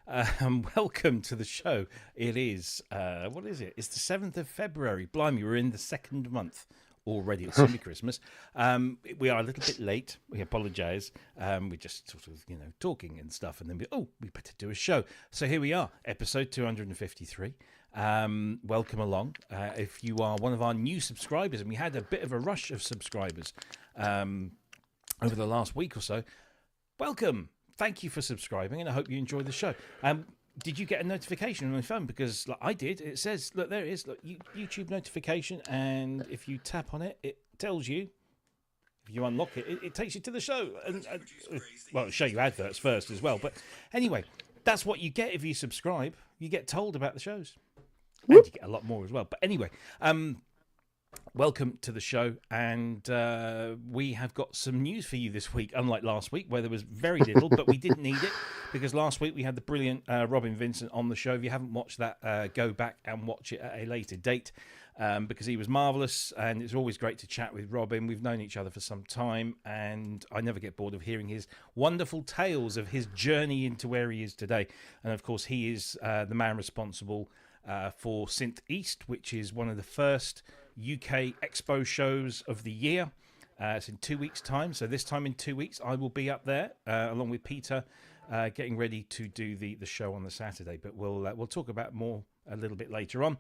Welcome to the show. It is, what is it? It's the 7th of February. Blimey, we're in the second month already. It's semi Christmas. We are a little bit late. We apologise. We're just sort of, talking and stuff. And then we better do a show. So here we are, episode 253. Welcome along. If you are one of our new subscribers, and we had a bit of a rush of subscribers over the last week or so, welcome. Thank you for subscribing, and I hope you enjoyed the show. Did you get a notification on your phone? Because I did. It says, look, there it is. Look, YouTube notification, and if you tap on it, it tells you. If you unlock it, it takes you to the show. Well, it'll show you adverts first as well. But anyway, that's what you get if you subscribe. You get told about the shows. And you get a lot more as well. But anyway, welcome to the show, and we have got some news for you this week, unlike last week where there was very little, but we didn't need it because last week we had the brilliant Robin Vincent on the show. If you haven't watched that, go back and watch it at a later date because he was marvellous, and it's always great to chat with Robin. We've known each other for some time, and I never get bored of hearing his wonderful tales of his journey into where he is today. And of course, he is the man responsible for Synth East, which is one of the first UK Expo shows of the year. It's in 2 weeks' time, so this time in 2 weeks I will be up there along with Peter, getting ready to do the show on the Saturday. But we'll talk about more a little bit later on.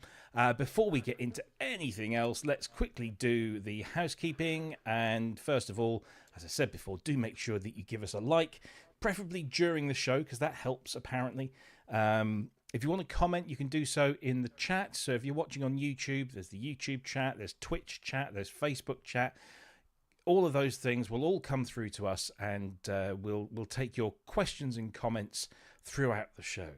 Before we get into anything else, let's quickly do the housekeeping. And first of all, as I said before, do make sure that you give us a like, preferably during the show, because that helps apparently. If you want to comment, you can do so in the chat. So if you're watching on YouTube, there's the YouTube chat, there's Twitch chat, there's Facebook chat. All of those things will all come through to us, and we'll take your questions and comments throughout the show.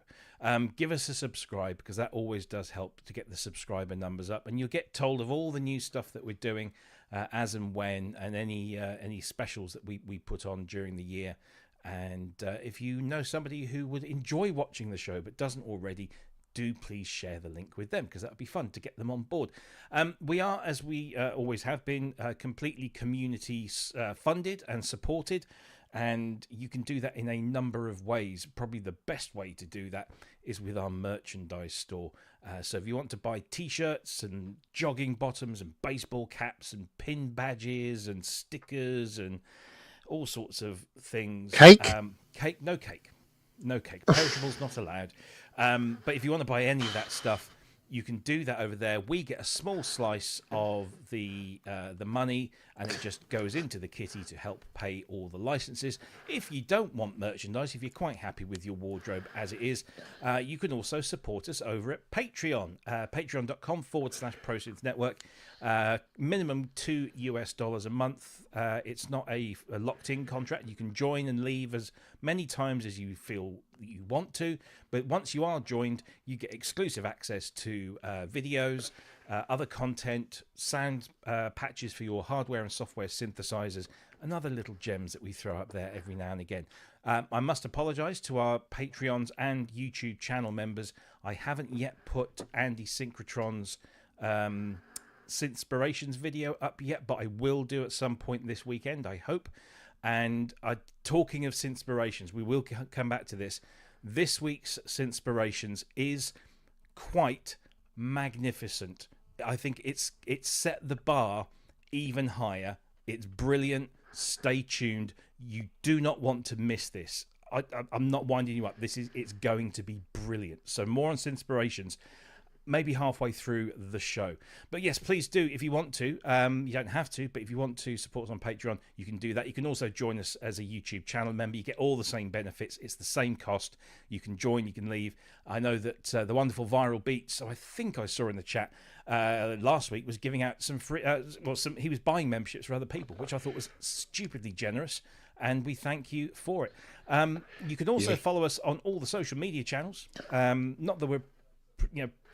Give us a subscribe, because that always does help to get the subscriber numbers up, and you'll get told of all the new stuff that we're doing as and when, and any specials that we put on during the year. And if you know somebody who would enjoy watching the show but doesn't already, do please share the link with them, because that would be fun to get them on board. We are, as we always have been, completely community funded and supported, and you can do that in a number of ways. Probably the best way to do that is with our merchandise store. So if you want to buy t-shirts and jogging bottoms and baseball caps and pin badges and stickers and all sorts of things. Cake? Cake? No cake. No cake. Perishables not allowed. But if you want to buy any of that stuff, you can do that over there. We get a small slice of the money, and it just goes into the kitty to help pay all the licenses. If you don't want merchandise, if you're quite happy with your wardrobe as it is, you can also support us over at Patreon. Patreon.com/ProSynth Network. Minimum $2 a month. It's not a locked-in contract. You can join and leave as many times as you feel you want to, but once you are joined, you get exclusive access to videos, other content, sound patches for your hardware and software synthesizers, and other little gems that we throw up there every now and again. I must apologize to our Patreons and YouTube channel members. I haven't yet put Andy Synchrotron's Synthspirations video up yet, but I will do at some point this weekend, I hope. And talking of Synthspirations, we will come back to this. This week's Synthspirations is quite magnificent. I think it's set the bar even higher. It's brilliant. Stay tuned. You do not want to miss this. I'm not winding you up. It's going to be brilliant. So more on Synthspirations maybe halfway through the show. But yes, please do if you want to. You don't have to, but if you want to support us on Patreon, you can do that. You can also join us as a YouTube channel member. You get all the same benefits. It's the same cost. You can join, you can leave. I know that the wonderful Viral Beats, so I think I saw in the chat last week, was giving out some free, he was buying memberships for other people, which I thought was stupidly generous, and we thank you for it. You can also follow us on all the social media channels. Not that we're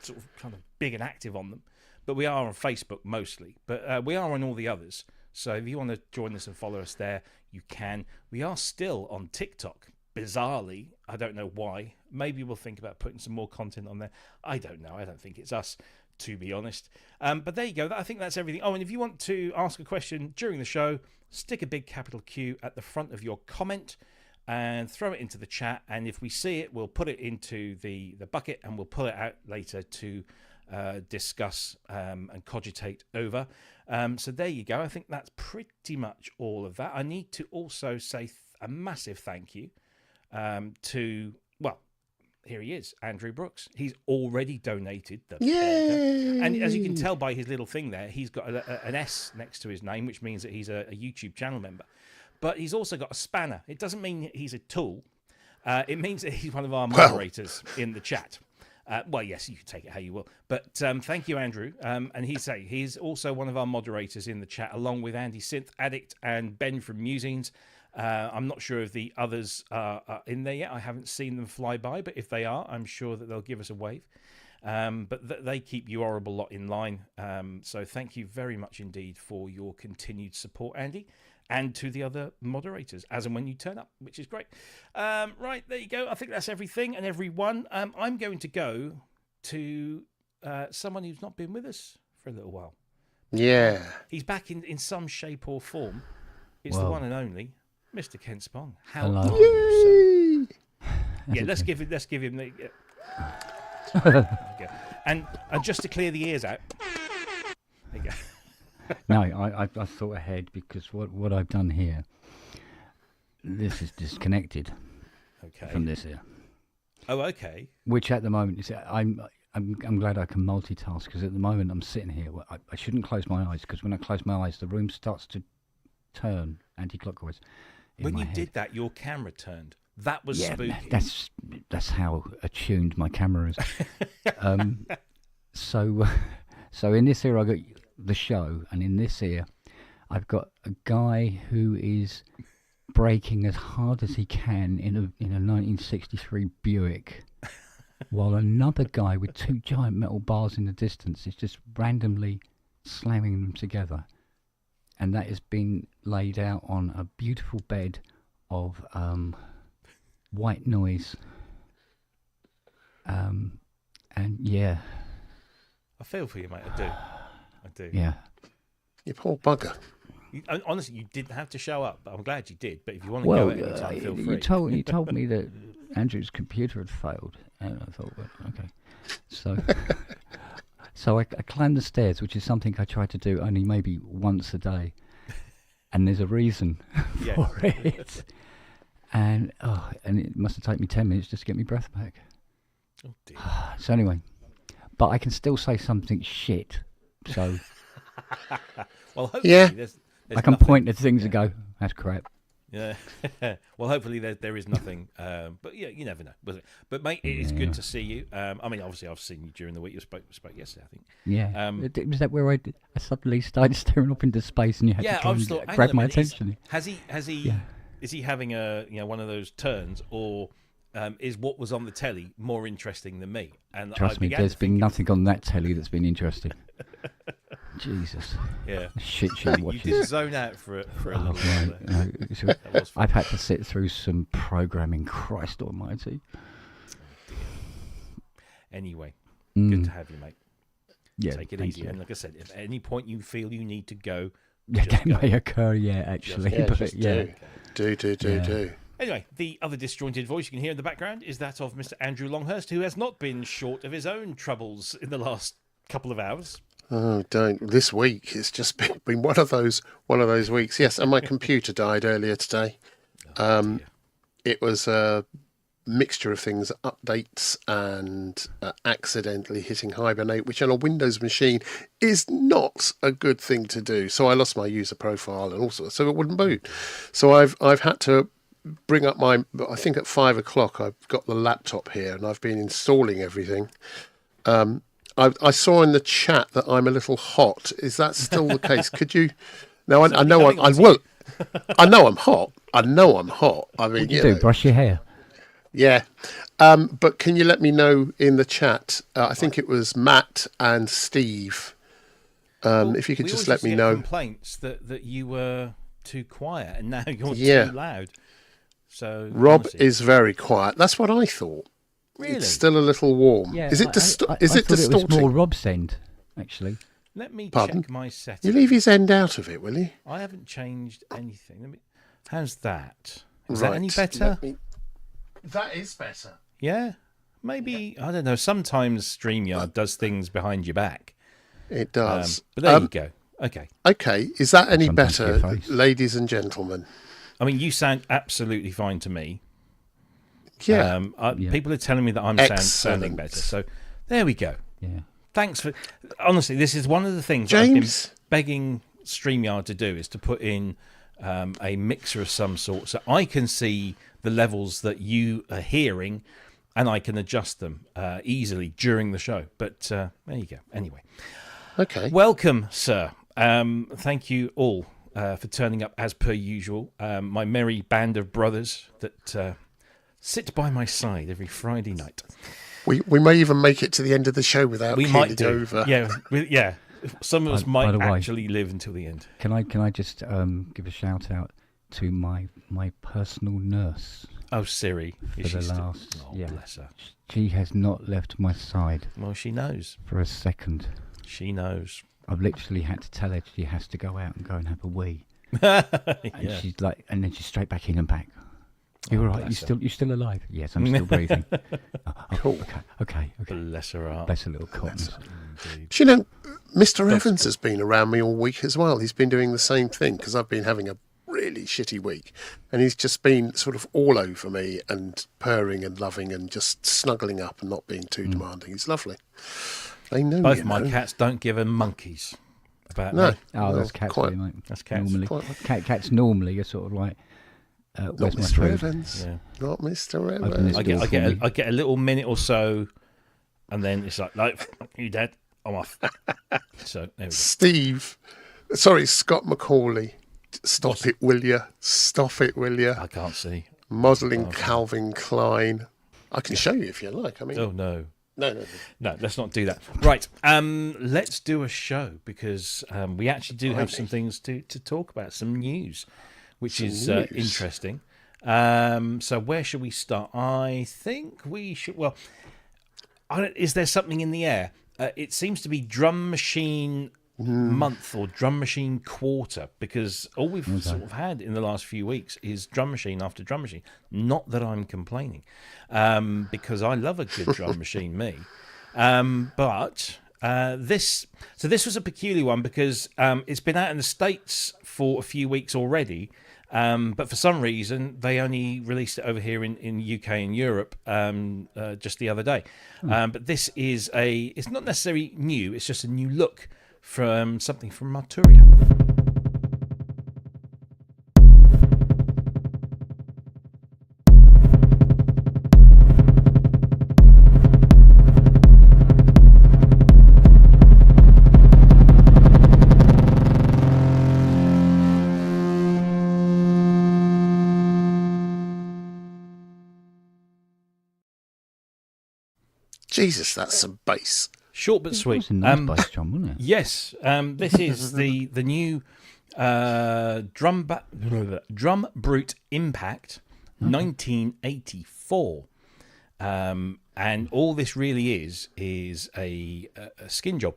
sort of kind of big and active on them, but we are on Facebook mostly, but we are on all the others. So if you want to join us and follow us there, you can. We are still on TikTok, bizarrely. I don't know why. Maybe we'll think about putting some more content on there. I don't know. I don't think it's us, to be honest. But there you go. I think that's everything. Oh, and if you want to ask a question during the show, stick a big capital Q at the front of your comment. and throw it into the chat. And if we see it, we'll put it into the bucket and we'll pull it out later to discuss and cogitate over. So there you go. I think that's pretty much all of that. I need to also say a massive thank you to, well, here he is, Andrew Brooks. He's already donated the Yay! And as you can tell by his little thing there, he's got an S next to his name, which means that he's a YouTube channel member. But he's also got a spanner. It doesn't mean he's a tool. It means that he's one of our moderators in the chat. Well, yes, you can take it how you will. But thank you, Andrew. And he's also one of our moderators in the chat, along with Andy Synth Addict and Ben from Musings. I'm not sure if the others are in there yet. I haven't seen them fly by, but if they are, I'm sure that they'll give us a wave. But they keep you horrible lot in line. So thank you very much indeed for your continued support, Andy, and to the other moderators, as and when you turn up, which is great. Right, there you go. I think that's everything and everyone. I'm going to go to someone who's not been with us for a little while. Yeah. He's back in some shape or form. It's the one and only Mr. Ken Spong. How Hello. are you, sir? Yeah, let's give him the. And just to clear the ears out. There you go. No, I thought ahead because what I've done here, this is disconnected from this here. Oh, okay. Which at the moment is I'm glad I can multitask because at the moment I'm sitting here. I shouldn't close my eyes because when I close my eyes, the room starts to turn anti-clockwise. When you did that, your camera turned. That was spooky. That's how attuned my camera is. So in this here I got the show, and in this here I've got a guy who is braking as hard as he can in a 1963 Buick, while another guy with two giant metal bars in the distance is just randomly slamming them together. And that has been laid out on a beautiful bed of white noise. And yeah. I feel for you, mate. I do. Yeah. You poor bugger. Honestly, you didn't have to show up, but I'm glad you did. But if you want to go at any time, feel free. You told me that Andrew's computer had failed. And I thought, well, okay. So I climbed the stairs, which is something I try to do only maybe once a day. And there's a reason for it. And it must have taken me 10 minutes just to get my breath back. Oh, dear. So anyway, but I can still say something shit. So well, hopefully there's I can point at things and go, that's crap. Yeah. Well, hopefully there is nothing. But yeah, you never know. But mate, it is good to see you. I mean, obviously, I've seen you during the week. You spoke yesterday, I think. Yeah. Was that where I suddenly started staring up into space and you had to try and grab my attention? Has he? Yeah. Is he having one of those turns, or is what was on the telly more interesting than me? And trust me, there's been nothing on that telly that's been interesting. Jesus. Yeah. Shit show watching. You did zone out for a little while. No, I've had to sit through some programming, Christ almighty. Oh, dear. Anyway, good to have you, mate. Yeah, take it easy. And like I said, if at any point you feel you need to go, that may occur, actually. Do. Anyway, the other disjointed voice you can hear in the background is that of Mr. Andrew Longhurst, who has not been short of his own troubles in the last couple of hours. Oh, don't! This week it's just been one of those weeks. Yes, and my computer died earlier today. It was a mixture of things, updates and accidentally hitting hibernate, which on a Windows machine is not a good thing to do. So I lost my user profile and all sorts, so it wouldn't boot. So I've had to bring up I think at 5 o'clock I've got the laptop here and I've been installing everything. I saw in the chat that I'm a little hot. Is that still the case? Could you? Now I know I will. I know I'm hot. I mean, what do you do? Brush your hair. Yeah, but can you let me know in the chat? I think it was Matt and Steve. If you could just let me know. Complaints that you were too quiet and now you're too loud. So Rob is very quiet. That's what I thought. Really? It's still a little warm. Yeah, is it distorting? It was more Rob's end, actually. Let me check my settings. You leave his end out of it, will you? I haven't changed anything. How's that? Is that any better? That is better. Yeah, maybe. I don't know. Sometimes StreamYard does things behind your back. It does. But there you go. Okay. Okay, is that any Sometimes better, your face. ladies and gentlemen? I mean, you sound absolutely fine to me. Yeah. People are telling me that I'm sounding better. So there we go. Yeah. Thanks for. Honestly, this is one of the things James? I've been begging StreamYard to do, is to put in a mixer of some sort, so I can see the levels that you are hearing, and I can adjust them easily during the show. But there you go. Anyway, Okay. welcome, sir. Thank you all for turning up as per usual. My merry band of brothers that sit by my side every Friday night. We may even make it to the end of the show without We might do. over. Yeah. Some of us By might the way, actually live until the end. Can I just give a shout out to my personal nurse Oh, Siri. for Is she the still- last? Oh, Yeah. bless her. She has not left my side Well, she knows. for a second. She knows. I've literally had to tell her she has to go out and go and have a wee. And Yeah. she's like, and then she's straight back in and back. You're all right. bless You're still alive. Yes, I'm still breathing. Cool. Okay. Bless her heart. Bless her little cottons. Indeed. Do you know, Mr. Evans has been around me all week as well. He's been doing the same thing because I've been having a really shitty week. And he's just been sort of all over me and purring and loving and just snuggling up and not being too demanding. He's lovely. They know Both you my know. cats don't give a monkeys about No. me. Oh, Well, that's cats, quite- really, mate. That's cats. Normally, Quite- cats normally are sort of like, Not where's my Mr. food? Evans. Yeah. Not Mr. Open Evans. this I door for me. get a little minute or so, and then it's like, no, fuck you, Dad, I'm off. So there we go. Scott McCauley. Stop it, will you? Stop it, will you? I can't see. Modelling Calvin Klein. I can show you if you like. I mean, Oh no. no. No, let's not do that. Right, let's do a show because we actually do have some things to talk about, some news, which is news. interesting. So where should we start? I think we should. Well, is there something in the air? It seems to be Drum Machine month or Drum Machine quarter, because all we've sort of had in the last few weeks is Drum Machine after Drum Machine. Not that I'm complaining, because I love a good drum machine, me. But this was a peculiar one because it's been out in the States for a few weeks already. But for some reason, they only released it over here in UK and Europe just the other day. But this is it's not necessarily new, it's just a new look from something from Arturia. Jesus, that's some bass. Short but That sweet. was a nice bass drum, wasn't it? Yes, this is the new Drumbrute Impact 1984, and all this really is a skin job.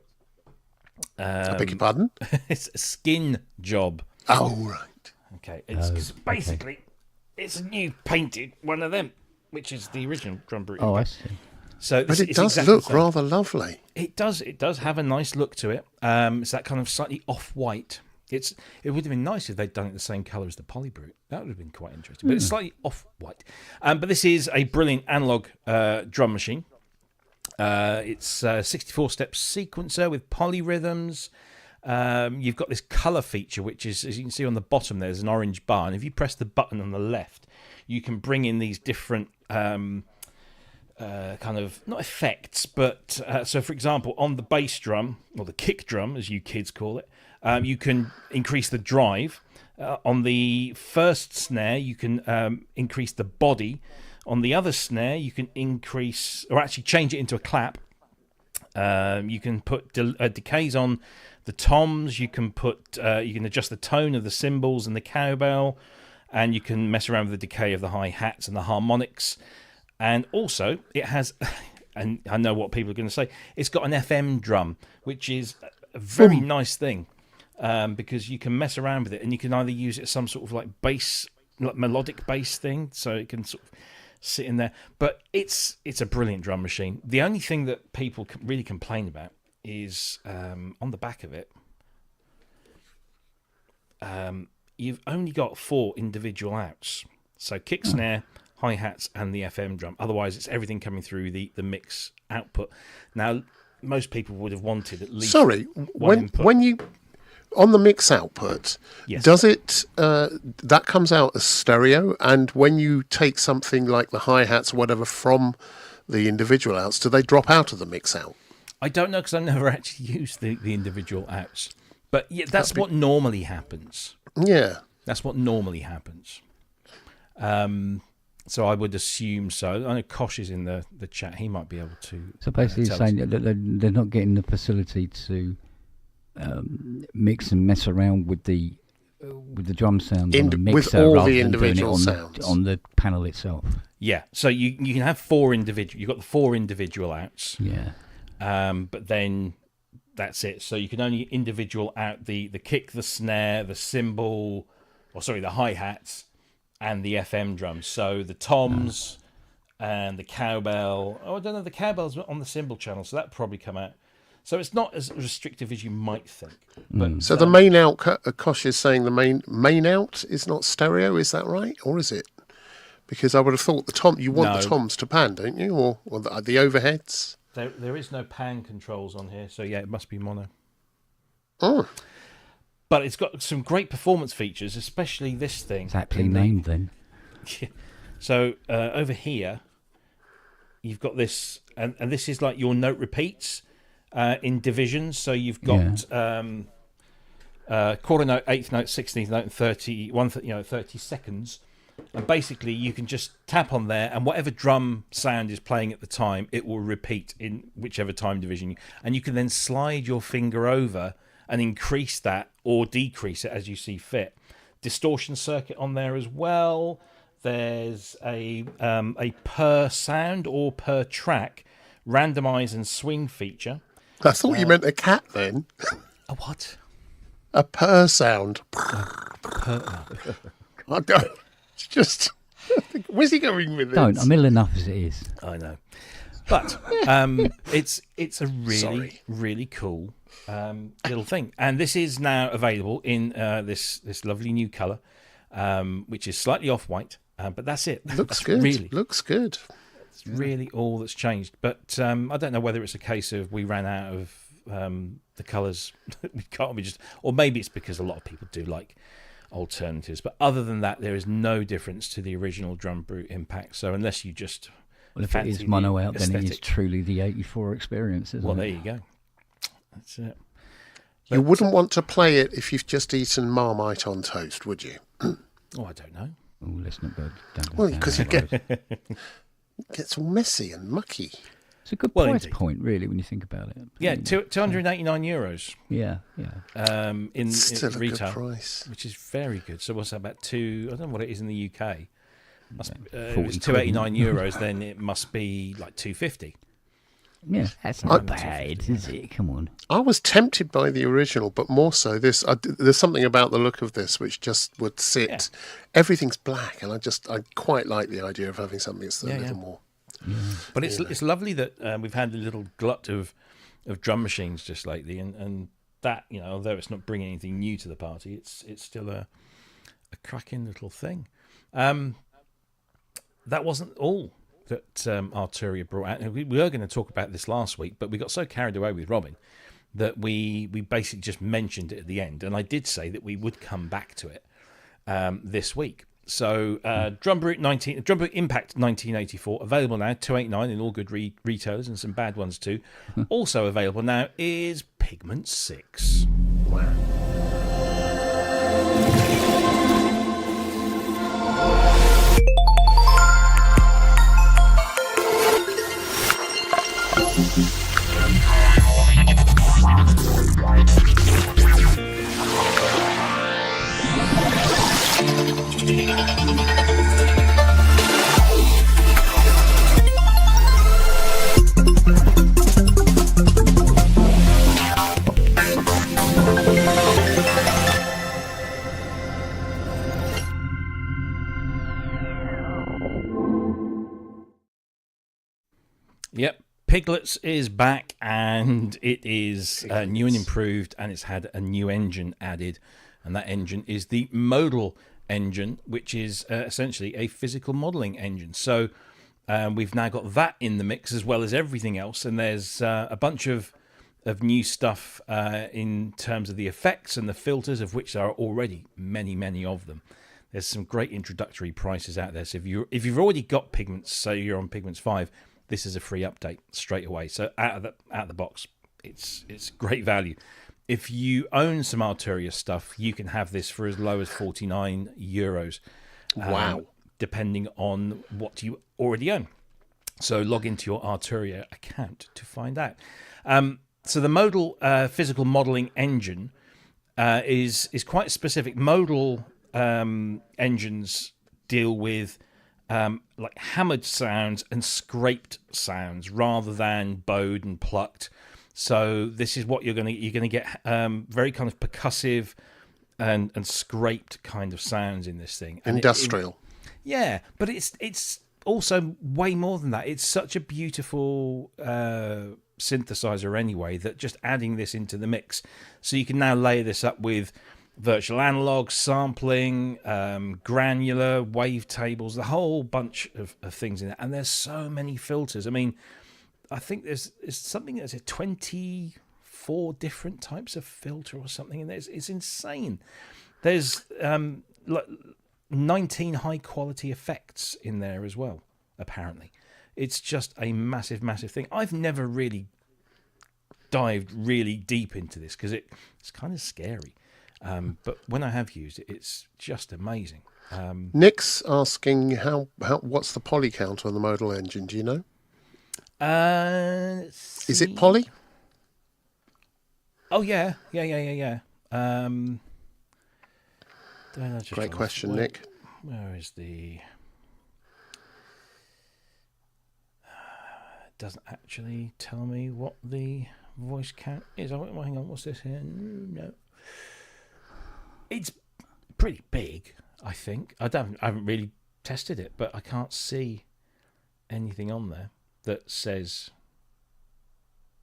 I beg your pardon? It's a skin job. Oh, right. Okay, it's basically it's a new painted one of them, which is the original Drumbrute. Oh, I Impact. see. So But it it's does exactly look the same. rather lovely. It does have a nice look to it. It's that kind of slightly off-white. It would have been nice if they'd done it the same colour as the Polybrute. That would have been quite interesting. But it's slightly off-white. But this is a brilliant analog drum machine. It's a 64-step sequencer with polyrhythms. You've got this colour feature, which is, as you can see on the bottom, there's an orange bar. And if you press the button on the left, you can bring in these different kind of, not effects, but so for example, on the bass drum, or the kick drum, as you kids call it, you can increase the drive. On the first snare, you can increase the body. On the other snare, you can increase, or actually change it into a clap. You can put decays on the toms. You can adjust the tone of the cymbals and the cowbell, and you can mess around with the decay of the hi-hats and the harmonics. And also, it has, and I know what people are going to say, it's got an FM drum, which is a very nice thing, because you can mess around with it, and you can either use it as some sort of like bass melodic bass thing, so it can sort of sit in there. But it's a brilliant drum machine. The only thing that people really complain about is on the back of it. You've only got 4 individual outs, so kick, snare, hi-hats, and the FM drum. Otherwise, it's everything coming through the mix output. Now, most people would have wanted at least one input. When you on the mix output, yes. Does it that comes out as stereo? And when you take something like the hi-hats or whatever from the individual outs, do they drop out of the mix out? I don't know, because I've never actually used the individual outs. But yeah, that's what normally happens. Yeah. That's what normally happens. So I would assume so. I know Kosh is in the chat. He might be able to. So basically, you're saying that they're not getting the facility to mix and mess around with the drum sounds on the mixer, with all rather the than doing it individual sounds on the panel itself. Yeah. So you can have 4 individual. You've got the 4 individual outs. Yeah. But then that's it. So you can only individual out the kick, the snare, the cymbal, the hi-hats, and the FM drums. So the toms and the cowbell. Oh, I don't know. The cowbell's on the cymbal channel, so that'd probably come out. So it's not as restrictive as you might think. But, so the main out, Kosh is saying the main out is not stereo. Is that right, or is it? Because I would have thought you want the toms to pan, don't you, or the overheads? There is no pan controls on here, so yeah, it must be mono. Oh. But it's got some great performance features, especially this thing. It's aptly named then. Yeah. So over here, you've got this, and this is like your note repeats in divisions. So you've got quarter note, eighth note, 16th note, and 30 seconds. And basically, you can just tap on there, and whatever drum sound is playing at the time, it will repeat in whichever time division. And you can then slide your finger over and increase that or decrease it as you see fit. Distortion circuit on there as well. There's a per sound or per track randomize and swing feature. I thought you meant a cat then. A what? A per sound. I don't. It's just, where's he going with this? Don't. I'm ill enough as it is. I know, but it's a really really cool little thing, and this is now available in this lovely new colour, which is slightly off white, but that's it. Looks good. Really, looks good. It's really all that's changed. But I don't know whether it's a case of we ran out of the colours. We can't. Or maybe it's because a lot of people do like alternatives, but other than that, there is no difference to the original Drumbrute Impact. So unless you just if it is mono out, then it is truly the '84 experience, isn't it? Well, there you go. That's it. You wouldn't want to play it if you've just eaten Marmite on toast, would you? Oh, I don't know. Oh, let's not go down. Well, because it gets all messy and mucky. It's a good price point, really, when you think about it. Yeah, €289. Yeah. In still a retail, good price, which is very good. So what's that, about I don't know what it is in the UK. If it's €289, then it must be like $250. Yeah, that's not bad, is it? Come on. I was tempted by the original, but more so this. There's something about the look of this which just would sit. Yeah. Everything's black, and I quite like the idea of having something that's a little more. Yeah. But it's lovely that we've had a little glut of drum machines just lately, and that, although it's not bringing anything new to the party, it's still a cracking little thing. That wasn't all that Arturia brought out. We were going to talk about this last week, but we got so carried away with Robin that we basically just mentioned it at the end, and I did say that we would come back to it this week. So Drumbrute Impact 1984, available now, $289 in all good retailers and some bad ones too. Also available now is Pigments 6. Wow. Yep. Piglets is back, and it is new and improved, and it's had a new engine added, and that engine is the modal engine, which is essentially a physical modelling engine. So we've now got that in the mix as well as everything else, and there's a bunch of new stuff in terms of the effects and the filters, of which there are already many of them. There's some great introductory prices out there. So if you've already got Pigments, so you're on Pigments 5, this is a free update straight away. So out of the box, it's great value. If you own some Arturia stuff, you can have this for as low as €49. Wow. Depending on what you already own. So log into your Arturia account to find out. So the modal physical modelling engine is quite specific. Modal engines deal with like hammered sounds and scraped sounds rather than bowed and plucked. So this is what you're going to get very kind of percussive and scraped kind of sounds in this thing. And industrial. Yeah, but it's also way more than that. It's such a beautiful synthesizer anyway, that just adding this into the mix, so you can now layer this up with virtual analog, sampling, granular, wavetables, the whole bunch of things in it. And there's so many filters. I mean, I think there's something that's 24 different types of filter or something, and it's insane. There's 19 high quality effects in there as well, apparently. It's just a massive thing. I've never really dived really deep into this because it's kind of scary. But when I have used it, it's just amazing. Nick's asking how what's the poly count on the modal engine? Do you know? Is it poly? Oh yeah. Great question, Nick. Where is the? Doesn't actually tell me what the voice count is. Oh, hang on, what's this here? No. It's pretty big, I think. I haven't really tested it, but I can't see anything on there that says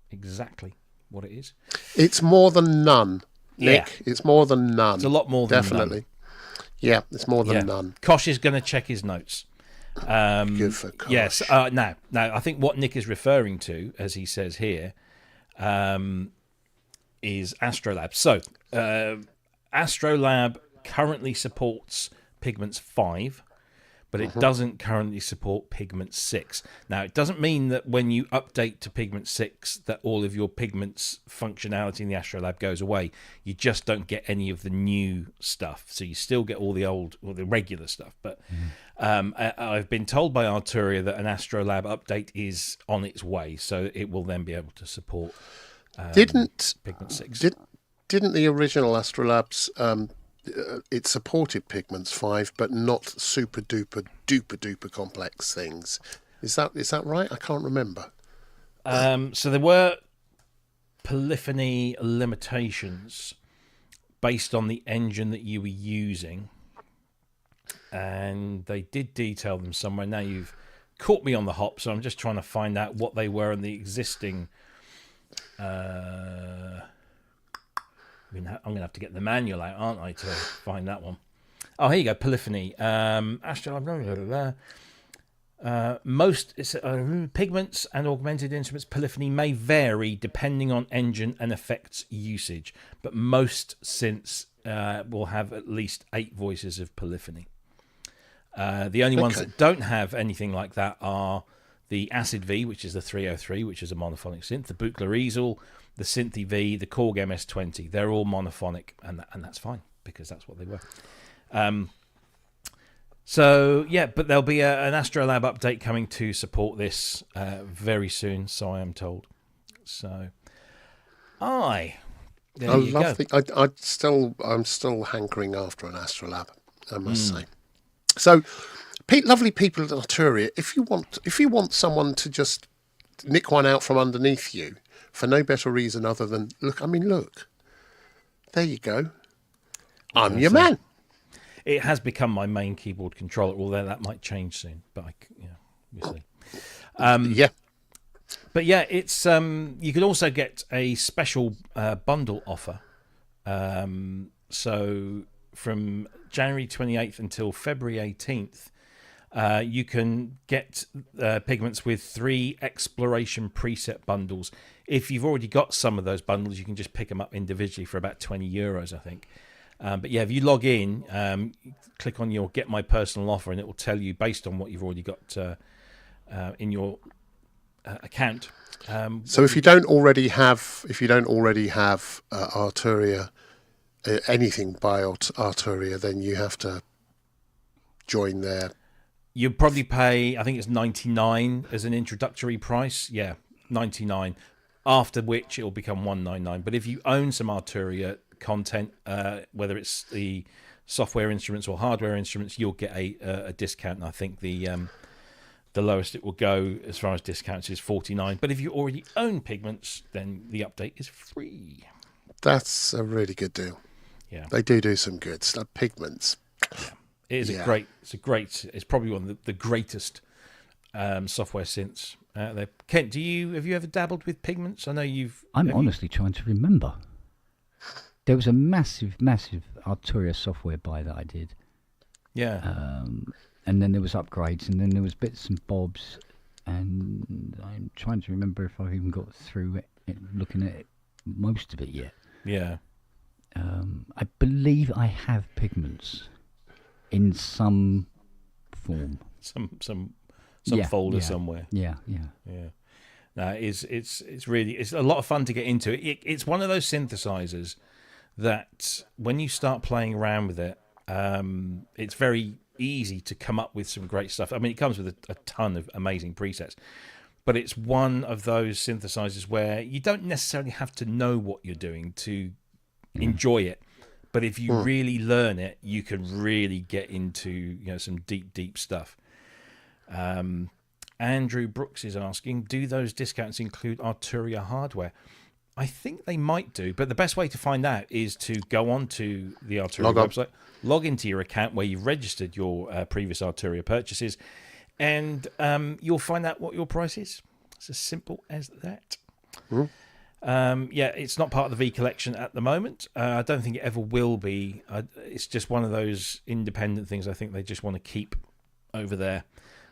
exactly what it is. It's more than none, Nick. Yeah. It's more than none. It's a lot more than definitely. none. Yeah, it's more than none. Kosh is going to check his notes. Good for Kosh. Yes. Now, I think what Nick is referring to, as he says here, is Astrolab. So, Astrolab currently supports Pigments 5, but it doesn't currently support Pigments 6. Now, it doesn't mean that when you update to Pigment 6 that all of your Pigments functionality in the Astrolab goes away. You just don't get any of the new stuff. So you still get all the old or the regular stuff. But I've been told by Arturia that an Astrolab update is on its way, so it will then be able to support Pigment 6. Didn't the original Astrolabs it supported Pigments 5, but not super duper complex things? Is that right? I can't remember. So there were polyphony limitations based on the engine that you were using, and they did detail them somewhere. Now you've caught me on the hop, so I'm just trying to find out what they were in the existing. I'm going to have to get the manual out, aren't I, to find that one? Oh, here you go, polyphony. Most Pigments and augmented instruments polyphony may vary depending on engine and effects usage, but most synths will have at least 8 voices of polyphony. The only ones that don't have anything like that are the Acid V, which is the 303, which is a monophonic synth, the Buchler Easel, the Synth EV, the Korg MS-20. They're all monophonic, and that's fine because that's what they were. So yeah, but there'll be an Astrolab update coming to support this very soon, so I am told. So, I'm still hankering after an Astrolab, I must say. So, lovely people at Arturia, if you want someone to just nick one out from underneath you for no better reason other than look, there you go. I'm your man. It has become my main keyboard controller, although that might change soon. But we'll see. But yeah, it's you can also get a special bundle offer. So from January 28th until February 18th, you can get Pigments with 3 exploration preset bundles. If you've already got some of those bundles, you can just pick them up individually for about €20, I think. But yeah, if you log in, click on your Get My Personal Offer, and it will tell you based on what you've already got in your account. So if you don't already have Arturia, anything by Arturia, then you have to join their. You probably pay, I think it's 99 as an introductory price. Yeah, 99. After which it will become 199. But if you own some Arturia content, whether it's the software instruments or hardware instruments, you'll get a discount. And I think the lowest it will go as far as discounts is 49. But if you already own Pigments, then the update is free. That's a really good deal. Yeah, they do some good stuff. Pigments. Yeah. It is it's probably one of the greatest software synths out there. Kent, have you ever dabbled with Pigments? I know I'm honestly trying to remember. There was a massive Arturia software buy that I did. Yeah. And then there was upgrades, and then there was bits and bobs, and I'm trying to remember if I've even got through it, looking at it, most of it yet. Yeah. I believe I have Pigments in some form, some folder somewhere. Yeah. No, it's really a lot of fun to get into. It's one of those synthesizers that when you start playing around with it, it's very easy to come up with some great stuff. I mean, it comes with a ton of amazing presets, but it's one of those synthesizers where you don't necessarily have to know what you're doing to enjoy it. But if you really learn it, you can really get into some deep stuff. Andrew Brooks is asking, do those discounts include Arturia hardware? I think they might do, but the best way to find out is to go on to the Arturia website, log into your account where you've registered your previous Arturia purchases, and you'll find out what your price is. It's as simple as that. It's not part of the V collection at the moment. I don't think it ever will be. It's just one of those independent things I think they just want to keep over there.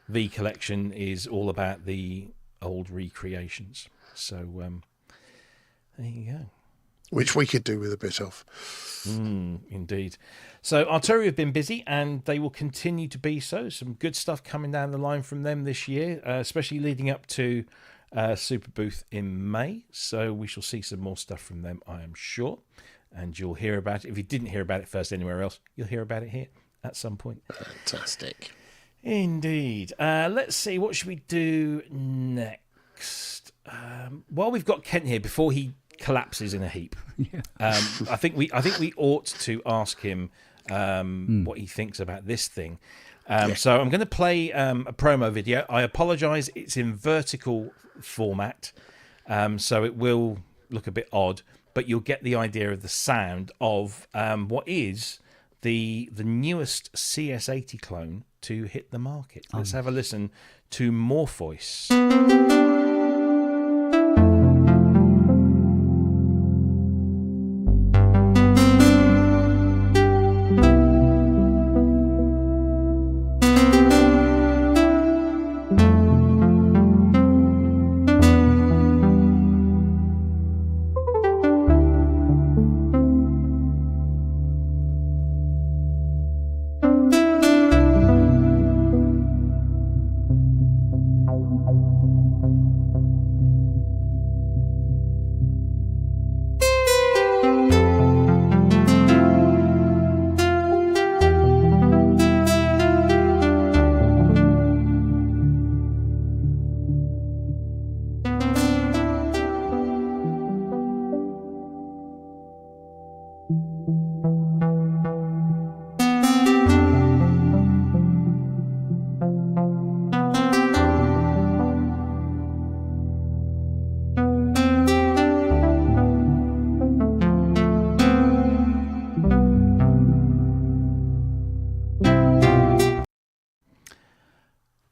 V collection is all about the old recreations. So there you go. Which we could do with a bit of. Indeed. So Arturia have been busy, and they will continue to be so. Some good stuff coming down the line from them this year, especially leading up to Super Booth in May. So we shall see some more stuff from them, I am sure. And you'll hear about it. If you didn't hear about it first anywhere else, you'll hear about it here at some point. Fantastic. Indeed. Let's see, what should we do next? While we've got Kent here, before he collapses in a heap, I think we ought to ask him what he thinks about this thing. So I'm going to play a promo video. I apologise, it's in vertical format, so it will look a bit odd, but you'll get the idea of the sound of what is the newest CS80 clone to hit the market. Let's have a listen to Morpheus.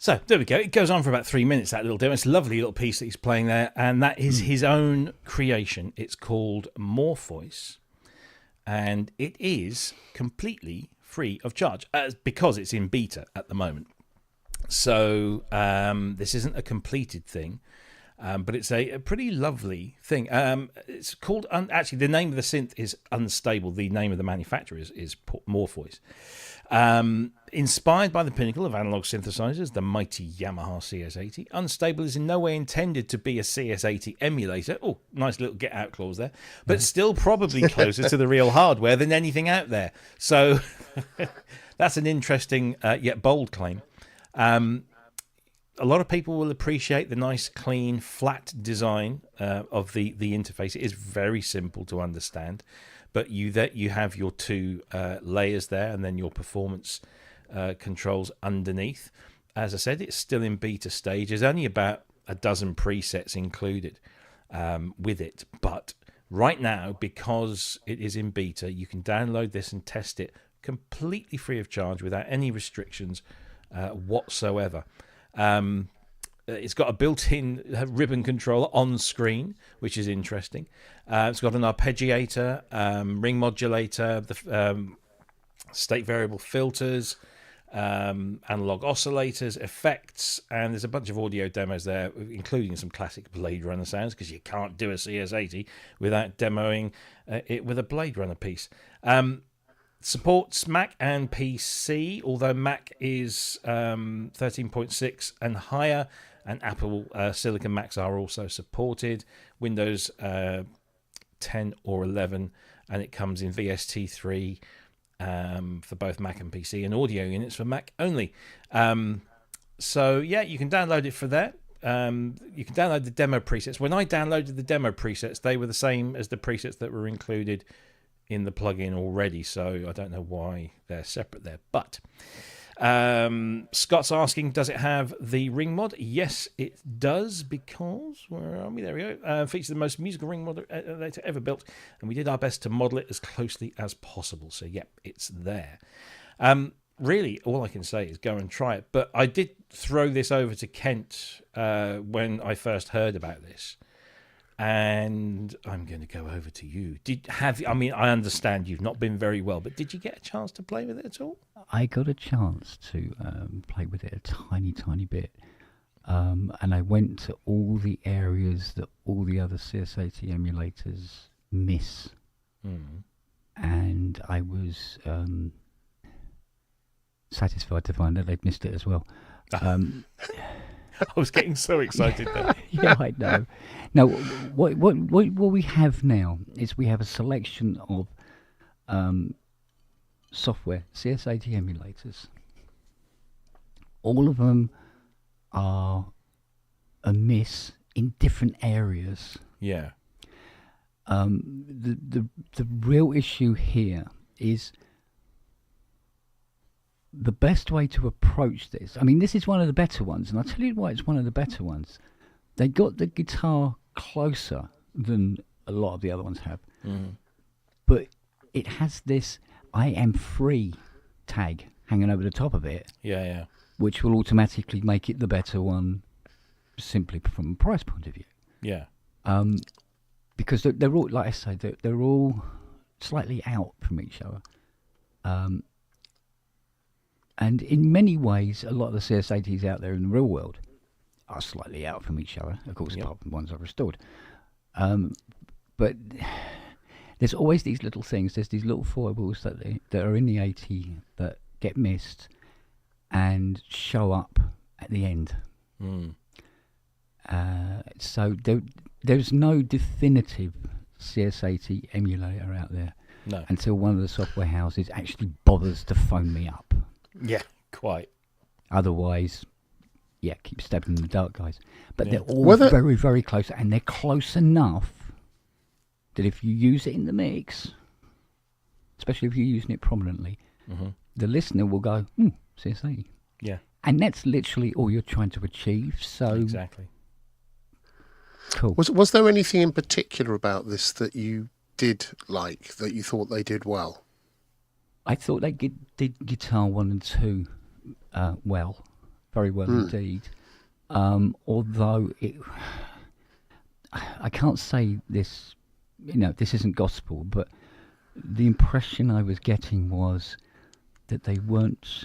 So there we go. It goes on for about 3 minutes, that little demo. It's a lovely little piece that he's playing there, and that is his own creation. It's called Morpheus, and it is completely free of charge because it's in beta at the moment. So this isn't a completed thing, but it's a pretty lovely thing. It's called, actually, the name of the synth is Unstable. The name of the manufacturer is Morpheus. Inspired by the pinnacle of analog synthesizers, the mighty Yamaha CS80, Unstable is in no way intended to be a CS80 emulator. Oh, nice little get out clause there. But still probably closer to the real hardware than anything out there. So that's an interesting yet bold claim. A lot of people will appreciate the nice, clean, flat design of the interface. It is very simple to understand, but you have your two layers there, and then your performance controls underneath. As I said, it's still in beta stage. There's only about a dozen presets included with it, but right now, because it is in beta, you can download this and test it completely free of charge without any restrictions whatsoever. It's got a built-in ribbon controller on screen, which is interesting. It's got an arpeggiator, ring modulator, the state variable filters, analog oscillators, effects, and there's a bunch of audio demos there, including some classic Blade Runner sounds, because you can't do a CS80 without demoing it with a Blade Runner piece. Supports Mac and PC, although Mac is 13.6 and higher, and Apple Silicon Macs are also supported. Windows 10 or 11, and it comes in VST3 for both Mac and PC, and audio units for Mac only. So yeah, you can download it for that. You can download the demo presets. When I downloaded the demo presets, they were the same as the presets that were included in the plugin already, so I don't know why they're separate there. But Scott's asking, does it have the ring mod? Yes, it does, because, where are we? There we go. Features the most musical ring modulator ever built, and we did our best to model it as closely as possible. So, yep, it's there. Really, all I can say is go and try it. But I did throw this over to Kent when I first heard about this. And I'm going to go over to you. I understand you've not been very well, but did you get a chance to play with it at all? I got a chance to play with it a tiny bit. And I went to all the areas that all the other CS80 emulators miss. And I was satisfied to find that they'd missed it as well. I was getting so excited then. Yeah, I know. Now, what we have now is we have a selection of software, CS80 emulators. All of them are amiss in different areas. Yeah. The real issue here is the best way to approach this. I mean, this is one of the better ones, and I'll tell you why it's one of the better ones. They got the guitar closer than a lot of the other ones have, but it has this "I am free" tag hanging over the top of it. Yeah. Which will automatically make it the better one, simply from a price point of view. Yeah. Because they're all, like I say, they're all slightly out from each other. And in many ways, a lot of the CS80s out there in the real world are slightly out from each other, of course, apart from the ones I've restored. But there's always these little things. There's these little foibles that are in the 80 that get missed and show up at the end. So there's no definitive CS80 emulator out there until one of the software houses actually bothers to phone me up. Yeah, quite. Otherwise, keep stabbing in the dark, guys. But they're all very, very close, and they're close enough that if you use it in the mix, especially if you're using it prominently, the listener will go, CS80. Yeah. And that's literally all you're trying to achieve. So exactly. Cool. Was there anything in particular about this that you did like, that you thought they did well? I thought they did Guitar 1 and 2 well, very well indeed. Although I can't say this, this isn't gospel, but the impression I was getting was that they weren't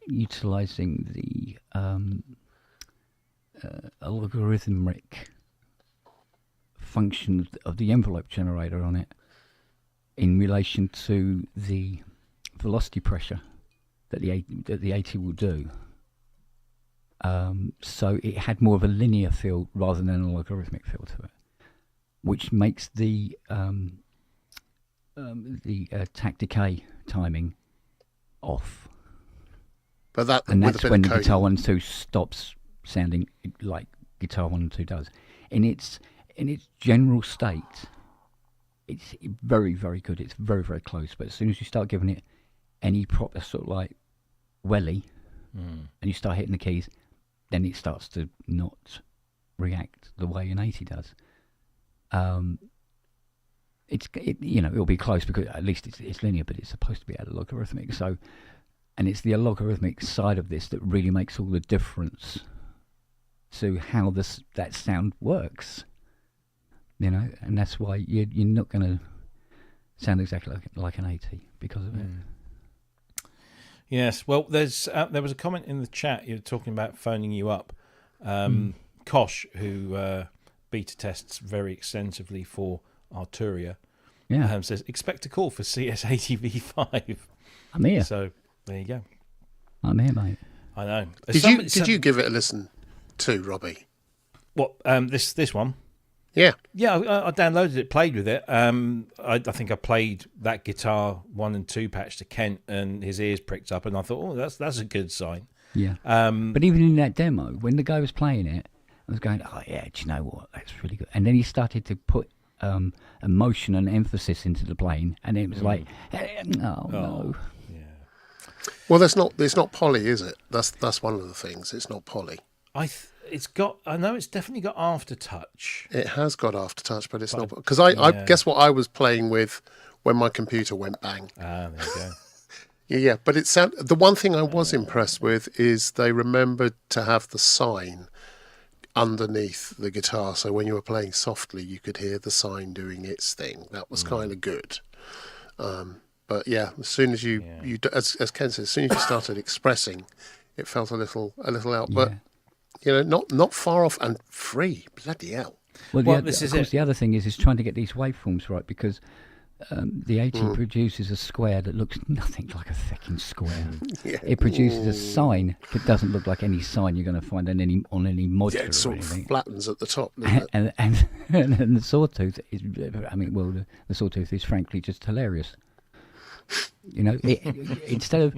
utilising the algorithmic function of the envelope generator on it in relation to the velocity pressure that the 80 will do. So it had more of a linear feel rather than a logarithmic feel to it, which makes the attack decay timing off. But and that's when the Guitar 1 and 2 stops sounding like Guitar 1 and 2 does. In its general state, it's very, very good. It's very, very close. But as soon as you start giving it any proper sort of like welly, and you start hitting the keys, then it starts to not react the way an 80 does. It'll be close because at least it's linear, but it's supposed to be at a logarithmic. So, and it's the logarithmic side of this that really makes all the difference to how that sound works. And that's why you're not going to sound exactly like an 80 because of it. Yes, well, there was a comment in the chat. You're talking about phoning you up. Kosh, who beta tests very extensively for Arturia, says, expect a call for CS80V5. I'm here. So, there you go. I'm here, mate. I know. Did you give it a listen too, Robbie? What, this one? Yeah. Yeah, I downloaded it, played with it. I think I played that Guitar 1 and 2 patch to Kent, and his ears pricked up, and I thought, that's a good sign. Yeah. But even in that demo, when the guy was playing it, I was going, oh yeah, do you know what? That's really good. And then he started to put emotion and emphasis into the playing, and it was like, no. Yeah. Well, it's not poly, is it? That's one of the things. It's not poly. I know it's definitely got aftertouch. It has got aftertouch, but it's not, because I guess what I was playing with when my computer went bang. Ah, there you go. Yeah, but the one thing I was impressed with is they remembered to have the sign underneath the guitar, so when you were playing softly, you could hear the sign doing its thing. That was kind of good. But yeah, as soon as you as Ken said, as soon as you started expressing, it felt a little out, but. Not far off and free. Bloody hell. Well, the other thing is trying to get these waveforms right, because the 80 produces a square that looks nothing like a fucking square. It produces a sine that doesn't look like any sine you're going to find on any modular. Yeah, it sort of flattens at the top, and the sawtooth is, the sawtooth is frankly just hilarious. Instead of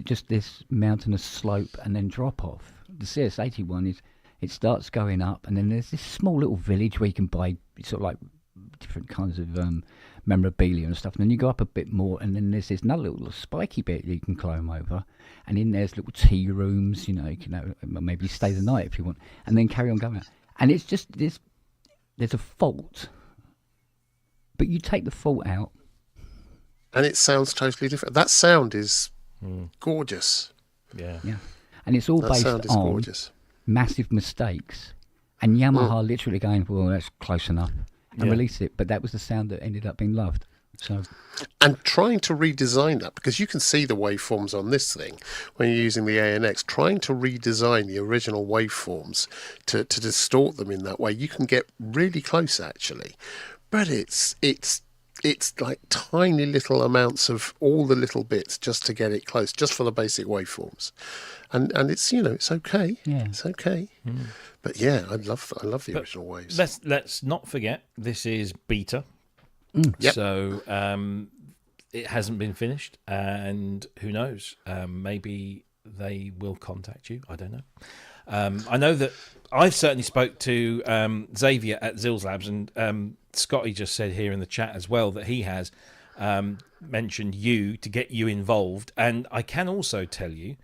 just this mountainous slope and then drop off. The CS81 it starts going up, and then there's this small little village where you can buy sort of like different kinds of memorabilia and stuff. And then you go up a bit more, and then there's this another little spiky bit that you can climb over, and in there's little tea rooms. You can maybe stay the night if you want, and then carry on going. And it's just this. There's a fault, but you take the fault out, and it sounds totally different. That sound is gorgeous. Yeah. And it's all based on massive mistakes. And Yamaha literally going, well, that's close enough, and released it. But that was the sound that ended up being loved. So, and trying to redesign that, because you can see the waveforms on this thing when you're using the ANX, trying to redesign the original waveforms to distort them in that way, you can get really close, actually. But it's like tiny little amounts of all the little bits just to get it close, just for the basic waveforms. And it's it's okay. Yeah. It's okay. But yeah, I love the original waves. Let's not forget, this is beta. Yep. So it hasn't been finished, and who knows? Maybe they will contact you. I don't know. I know that I've certainly spoke to Xavier at Zills Labs, and Scotty just said here in the chat as well that he has mentioned you to get you involved. And I can also tell you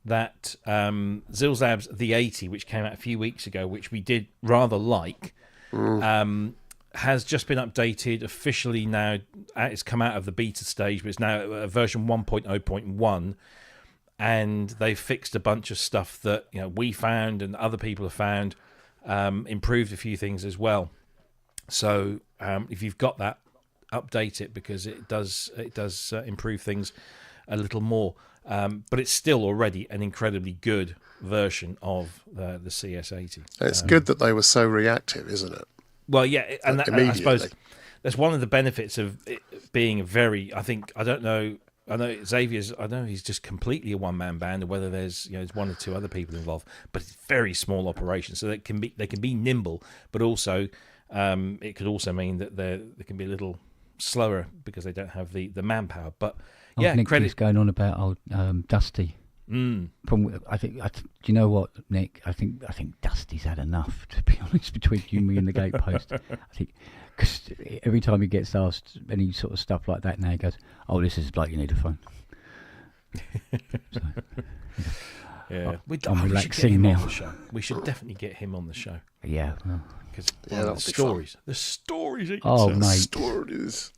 that Zills Labs the 80, which came out a few weeks ago, which we did rather like, has just been updated officially now. It's come out of the beta stage, but it's now version 1.0.1. and they've fixed a bunch of stuff that we found and other people have found, improved a few things as well. So if you've got that, update it, because it does improve things a little more. But it's still already an incredibly good version of the CS80. It's good that they were so reactive, isn't it? Well, yeah, and I suppose that's one of the benefits of it being a very. I don't know. I know Xavier's. I know he's just completely a one-man band, or whether there's there's one or two other people involved. But it's very small operation, so they can be nimble, but also it could also mean that they can be a little slower because they don't have the manpower. But yeah, Nick credit is going on about old Dusty. Mm. Do you know what, Nick? I think Dusty's had enough, to be honest, between you, me, and the gatepost. I think because every time he gets asked any sort of stuff like that, now he goes, "Oh, this is like you need a phone." So, yeah, I'm relaxing now. We should definitely get him on the show. Yeah, because the stories. Oh, mate, stories.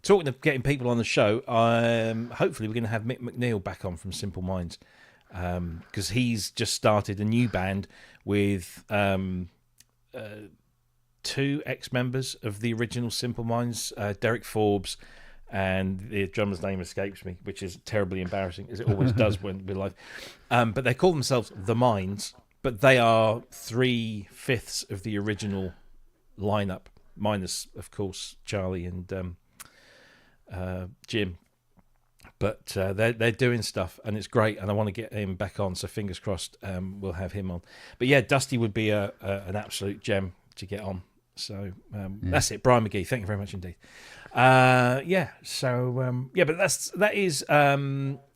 Talking of getting people on the show, hopefully we're going to have Mick McNeil back on from Simple Minds, because he's just started a new band with 2 ex-members of the original Simple Minds, Derek Forbes, and the drummer's name escapes me, which is terribly embarrassing, as it always does when we're live. But they call themselves The Minds, but they are 3/5 of the original lineup, minus, of course, Charlie and Jim. But they're doing stuff, and it's great, and I want to get him back on, so fingers crossed we'll have him on. But yeah, Dusty would be an absolute gem to get on. So that's it. Brian McGee, thank you very much indeed. But that is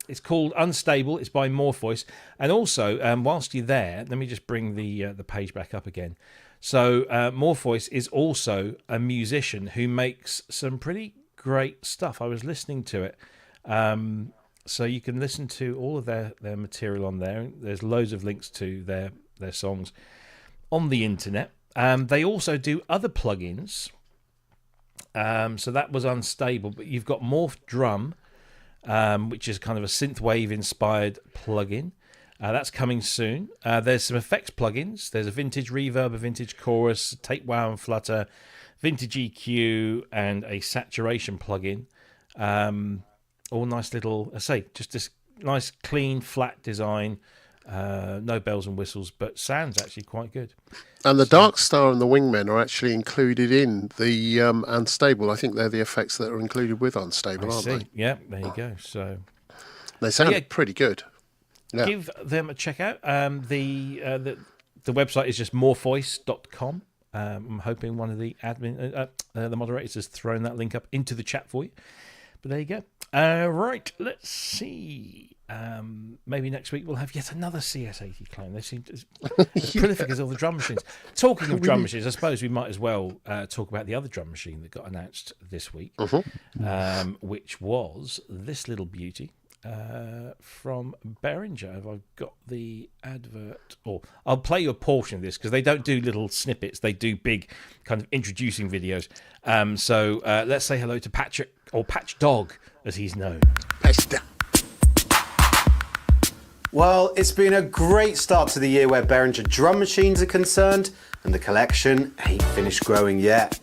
it's called Unstable. It's by Morpheus. And also, whilst you're there, let me just bring the page back up again. So Morpheus is also a musician who makes some pretty great stuff. I was listening to it. So you can listen to all of their material on there. There's loads of links to their songs on the internet. They also do other plugins. So that was Unstable, but you've got Morph Drum, which is kind of a synthwave inspired plugin. That's coming soon. There's some effects plugins. There's a vintage reverb, a vintage chorus, tape wow and flutter, vintage EQ, and a saturation plugin. All nice little, just this nice clean flat design. No bells and whistles, but sounds actually quite good. And the Dark Star and the Wingmen are actually included in the Unstable. I think they're the effects that are included with Unstable, aren't they? Yeah, there you go. So they sound pretty good. Yeah. Give them a check out. The website is just morpheus.com. I'm hoping one of the the moderators has thrown that link up into the chat for you. But there you go. Right, let's see. Maybe next week we'll have yet another CS80 clone. They seem as prolific as all the drum machines. Talking of drum machines, I suppose we might as well talk about the other drum machine that got announced this week, which was this little beauty from Behringer. I've got the advert, or I'll play you a portion of this because they don't do little snippets. They do big kind of introducing videos. So let's say hello to Patrick, or Patch Dog as he's known. Patch Dog. Well, it's been a great start to the year where Behringer drum machines are concerned, and the collection ain't finished growing yet.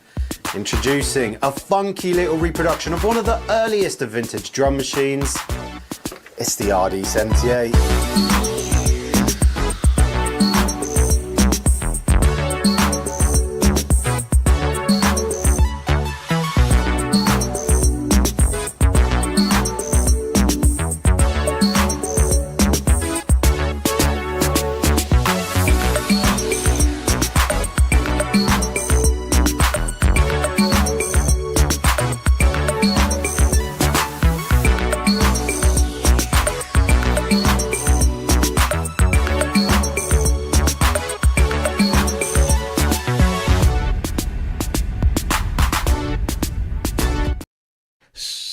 Introducing a funky little reproduction of one of the earliest of vintage drum machines. It's the RD-78.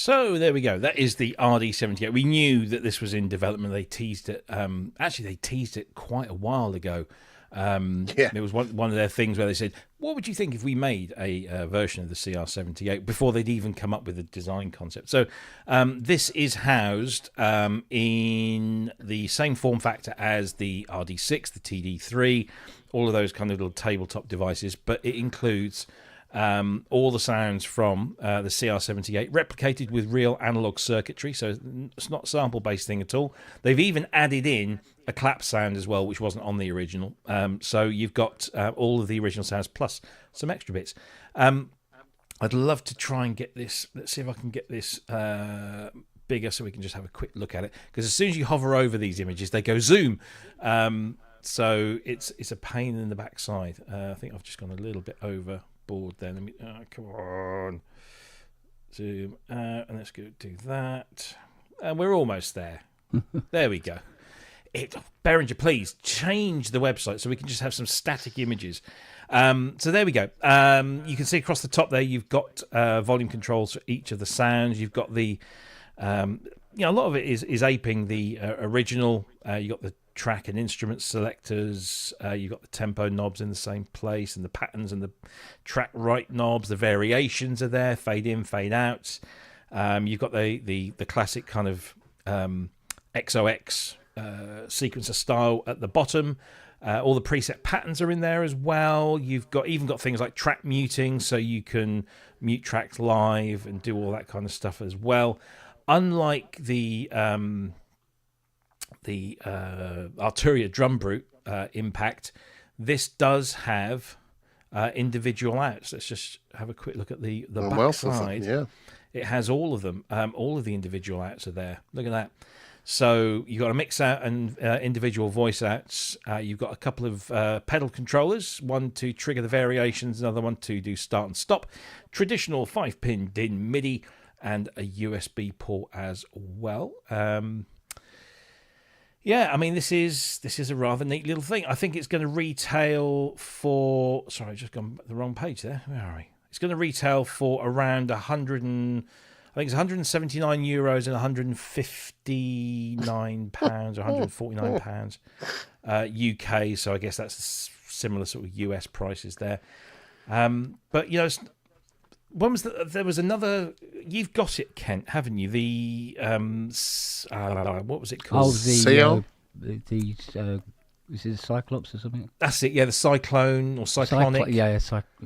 So there we go. That is the RD-78. We knew that this was in development. They teased it. Actually, they teased it quite a while ago. Yeah. It was one of their things where they said, what would you think if we made a version of the CR-78 before they'd even come up with a design concept? So this is housed in the same form factor as the RD6, the TD3, all of those kind of little tabletop devices, but it includes all the sounds from the CR-78 replicated with real analog circuitry, so it's not a sample-based thing at all. They've even added in a clap sound as well, which wasn't on the original. So you've got all of the original sounds plus some extra bits. I'd love to try and get this. Let's see if I can get this bigger so we can just have a quick look at it. Because as soon as you hover over these images, they go zoom. So it's a pain in the backside. I think I've just gone a little bit overboard there. Let me come on, zoom out, and let's go do that. And we're almost there. There we go. Behringer, please change the website so we can just have some static images. So there we go. You can see across the top there, you've got volume controls for each of the sounds. You've got the, a lot of it is aping the original. You've got the track and instrument selectors. You've got the tempo knobs in the same place, and the patterns and the track right knobs. The variations are there, fade in, fade out. You've got the classic kind of XOX sequencer style at the bottom. All the preset patterns are in there as well. You've even got things like track muting, so you can mute tracks live and do all that kind of stuff as well. Unlike the Arturia Drumbrute Impact, this does have individual outs. Let's just have a quick look at the back side. Yeah. It has all of them. All of the individual outs are there. Look at that. So you've got a mix out and individual voice outs. You've got a couple of pedal controllers, one to trigger the variations, another one to do start and stop. Traditional 5-pin DIN MIDI and a USB port as well. Yeah, I mean, this is a rather neat little thing. I think it's going to retail for... Sorry, I've just gone the wrong page there. Where are we? It's going to retail for around 179 euros and 159 pounds or 149 pounds UK. So I guess that's similar sort of US prices there. But when was there was another? You've got it, Kent, haven't you? The what was it called? Oh, Seal? Is it Cyclops or something? That's it. Yeah, the Cyclone or Cyclonic.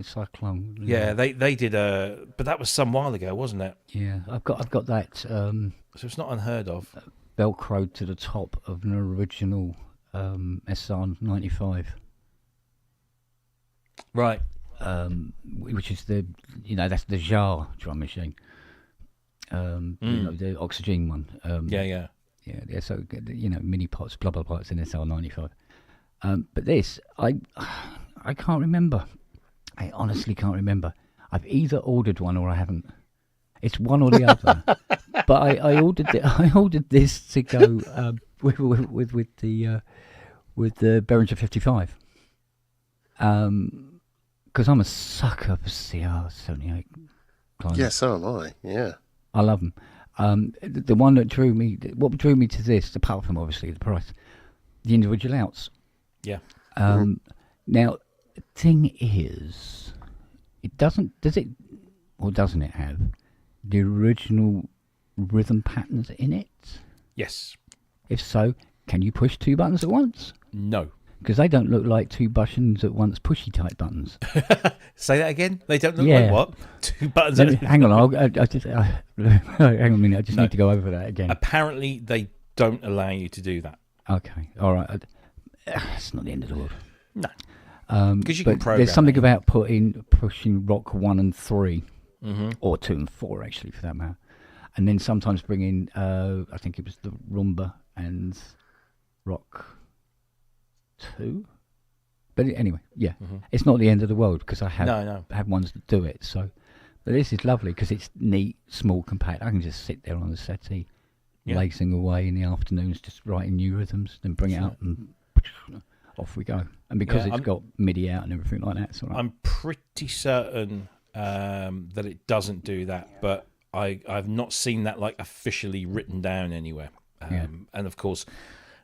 Cyclone. Yeah, they did but that was some while ago, wasn't it? Yeah, I've got that. So it's not unheard of. Velcroed to the top of an original SR-95. Right. Which is that's the Jar drum machine. The Oxygen one. Yeah. So mini pots, blah blah blah. It's an SR-95. But this, I can't remember. I honestly can't remember. I've either ordered one or I haven't. It's one or the other. But I ordered it. I ordered this to go with the Behringer 55. Because I'm a sucker for CR-78. Yeah, so am I. Yeah. I love them. The one that drew me, what drew me to this, apart from obviously the price, the individual outs. Yeah. Now, the thing is, doesn't it have the original rhythm patterns in it? Yes. If so, can you push two buttons at once? No. Because they don't look like two buttons at once pushy type buttons. Say that again? They don't look like what? Two buttons at Hang on, hang on a minute, I just need to go over that again. Apparently they don't allow you to do that. Okay, all right. It's not the end of the world. No. Because you but can program there's something it. about pushing rock 1 and 3, or 2 and 4 actually for that matter, and then sometimes bring in I think it was the rumba and rock 2. But anyway, yeah, it's not the end of the world because I have ones that do it. So, but this is lovely because it's neat, small, compact. I can just sit there on the settee, lacing away in the afternoons, just writing new rhythms, then bring it up and off we go. And because it's got MIDI out and everything like that, so I'm pretty certain that it doesn't do that, but I've not seen that like officially written down anywhere. And of course,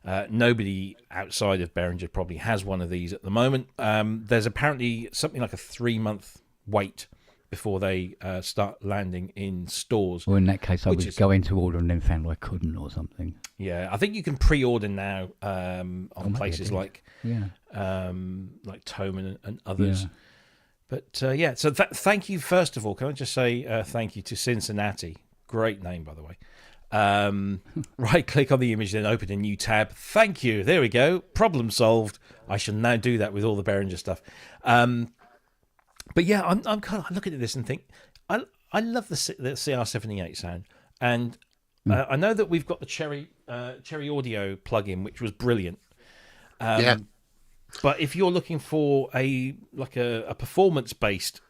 Nobody outside of Behringer probably has one of these at the moment. There's apparently something like a 3-month wait before they start landing in stores. Well, in that case, I would go into order and then found I couldn't or something. Yeah, I think you can pre-order now on places like Thomann and others. Yeah. But so thank you, first of all. Can I just say thank you to Cincinnati? Great name, by the way. Right click on the image, then open a new tab. Thank you. There we go. Problem solved. I shall now do that with all the Behringer stuff. But yeah, I'm kind of looking at this and think I love the CR78 sound, and I know that we've got the Cherry Audio plugin, which was brilliant. But if you're looking for a performance-based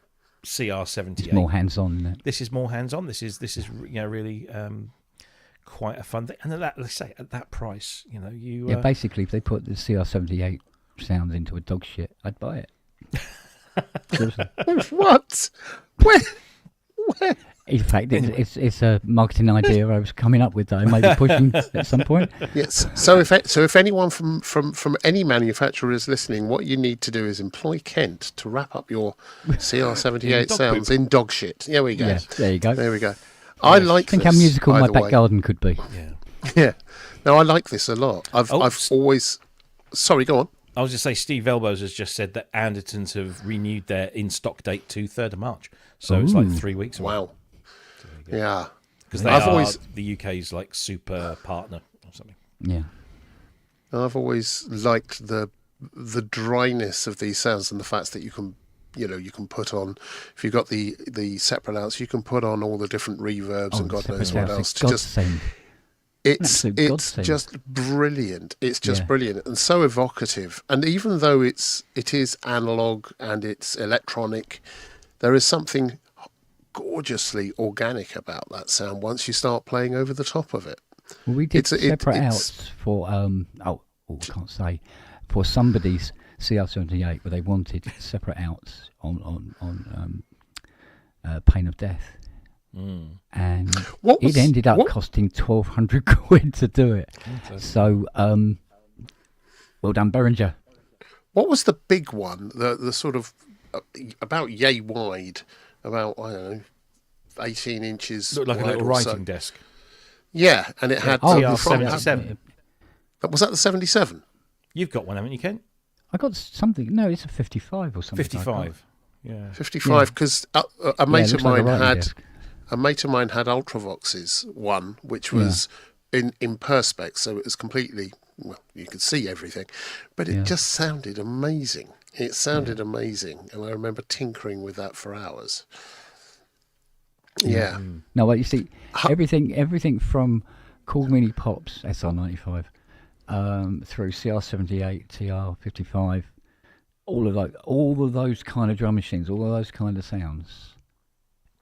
CR78, it's more hands-on, isn't it? This is more hands-on. This is really quite a fun thing. And let's say at that price, basically, if they put the CR78 sounds into a dog shit, I'd buy it. Seriously. What? Where? In fact, it's a marketing idea I was coming up with that I may be pushing at some point. Yes. So if anyone from any manufacturer is listening, what you need to do is employ Kent to wrap up your CR78 sounds in dog shit. There we go. Yeah, there you go. There we go. I like. Think this, how musical my back way. garden could be. Yeah. No, I like this a lot. I've always. Sorry, go on. I was just say Steve Elbows has just said that Andertons have renewed their in-stock date to 3rd of March. So it's like 3 weeks away. Wow. Yeah. Because they are the UK's like super partner or something. Yeah. I've always liked the dryness of these sounds and the fact that you can put on, if you've got the separate outs, you can put on all the different reverbs and God knows what else to just. It's just brilliant. It's just brilliant and so evocative. And even though it is analog and it's electronic, there is something gorgeously organic about that sound once you start playing over the top of it. Well, we did separate outs for I can't say, for somebody's CR78 where they wanted separate outs on Pain of Death. And it ended up costing 1,200 quid to do it. So, well done, Behringer. What was the big one? The sort of about yay wide, about 18 inches. Looked like a little writing desk. Yeah, and it had the 77. Was that the 77? You've got one, haven't you, Ken? I got something. No, it's a 55 or something. 55. Yeah. 55 because a mate of mine had. A mate of mine had Ultravox's one, which was in Perspex, so it was completely, you could see everything, but it just sounded amazing. It sounded amazing, and I remember tinkering with that for hours. Yeah. No, well, you see, everything from Cool Mini Pops SR95 through CR78, TR55, all of those kind of drum machines, all of those kind of sounds.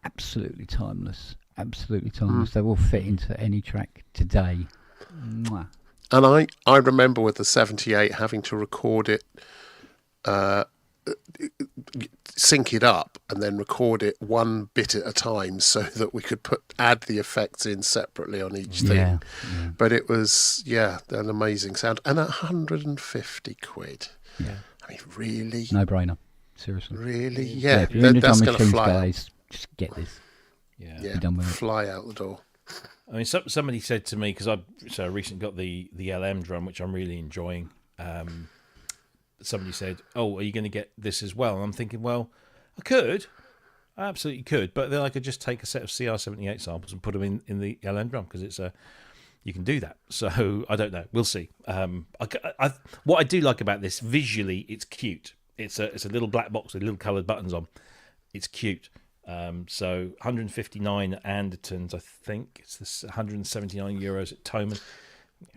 Absolutely timeless. They will fit into any track today. Mwah. And I remember with the 78 having to record it, sync it up, and then record it one bit at a time so that we could add the effects in separately on each thing. Yeah. But it was an amazing sound, and 150 quid. Yeah. I mean, really? No brainer. Seriously. Really? Yeah. If you're into that's drum going to machines, fly. guys, just get this. Yeah. Be done with it. Fly out the door. I mean, somebody said to me, because I recently got the LM drum, which I'm really enjoying. Somebody said, "Oh, are you going to get this as well?" And I'm thinking, well, I absolutely could, but then I could just take a set of CR78 samples and put them in the LM drum because you can do that. So I don't know. We'll see. What I do like about this visually, it's cute. It's a little black box with little coloured buttons on. It's cute. So 159 at Anderton's, I think. It's 179 euros at Thomann.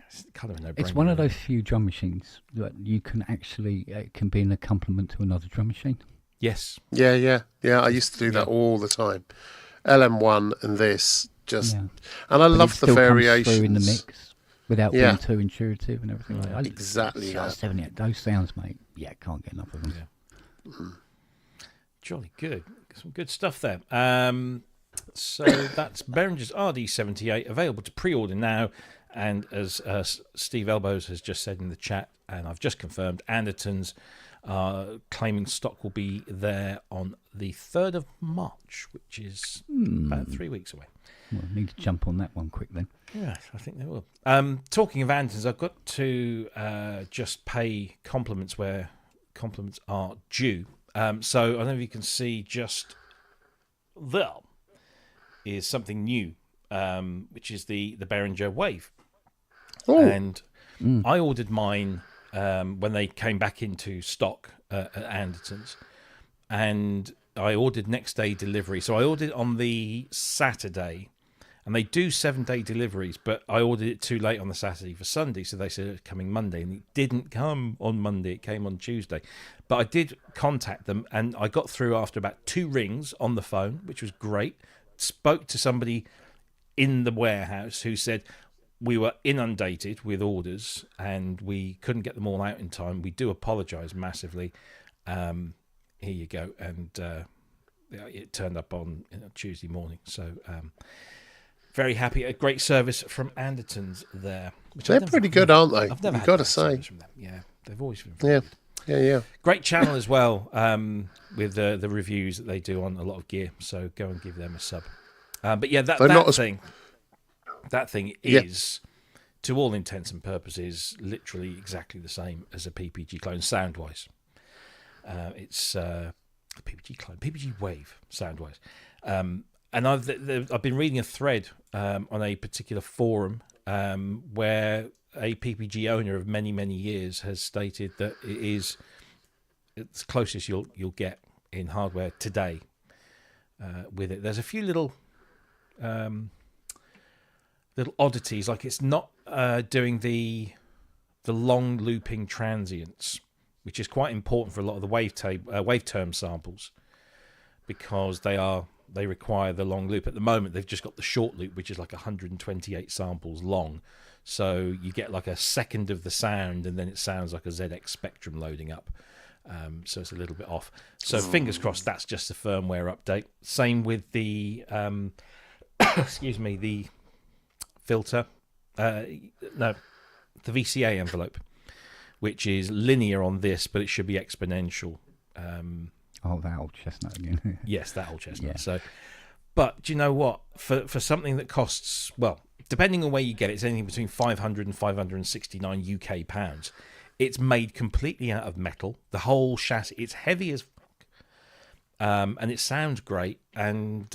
It's kind of a no-brainer. It's one of those few drum machines that you can actually, it can be in a complement to another drum machine. Yes. Yeah. I used to do that all the time. LM1 and this and I love the variations. Comes through in the mix without being too intuitive and everything like that. Exactly. Those sounds, mate. Yeah, can't get enough of them. Yeah. Jolly good. Some good stuff there. So that's Behringer's RD-78, available to pre-order now. And as Steve Elbows has just said in the chat, and I've just confirmed, Anderton's claiming stock will be there on the 3rd of March, which is about 3 weeks away. Well, I need to jump on that one quick then. Yeah, I think they will. Talking of Anderton's, I've got to just pay compliments where compliments are due. So I don't know if you can see just there is something new, which is the Behringer Wave. Oh. And I ordered mine when they came back into stock at Anderton's, and I ordered next day delivery. So I ordered it on the Saturday, and they do 7-day deliveries, but I ordered it too late on the Saturday for Sunday, so they said it was coming Monday, and it didn't come on Monday, it came on Tuesday. But I did contact them, and I got through after about 2 rings on the phone, which was great. Spoke to somebody in the warehouse who said, we were inundated with orders, and we couldn't get them all out in time. We do apologise massively. Here you go. And it turned up on Tuesday morning, so... very happy. A great service from Anderton's there. They're pretty good, aren't they? I've never You've had got to great say. service from them. Yeah, they've always been very good. Yeah. Great channel as well, with the reviews that they do on a lot of gear. So go and give them a sub. But yeah, that thing is, to all intents and purposes, literally exactly the same as a PPG clone sound-wise. It's a PPG clone, PPG Wave sound-wise. And I've been reading a thread on a particular forum where a PPG owner of many, many years has stated that it's the closest you'll get in hardware today with it. There's a few little oddities, like it's not doing the long looping transients, which is quite important for a lot of the waveterm samples, because they require the long loop. At the moment, they've just got the short loop, which is like 128 samples long. So you get like a second of the sound, and then it sounds like a ZX Spectrum loading up. So it's a little bit off. So fingers crossed that's just a firmware update. Same with the, the filter. The VCA envelope, which is linear on this, but it should be exponential. Oh, that old chestnut again. Yes, that old chestnut. Yeah. So, but do you know what? For something that costs, well, depending on where you get it, it's anything between 500 and 569 UK pounds. It's made completely out of metal. The whole chassis, it's heavy as fuck. And it sounds great. And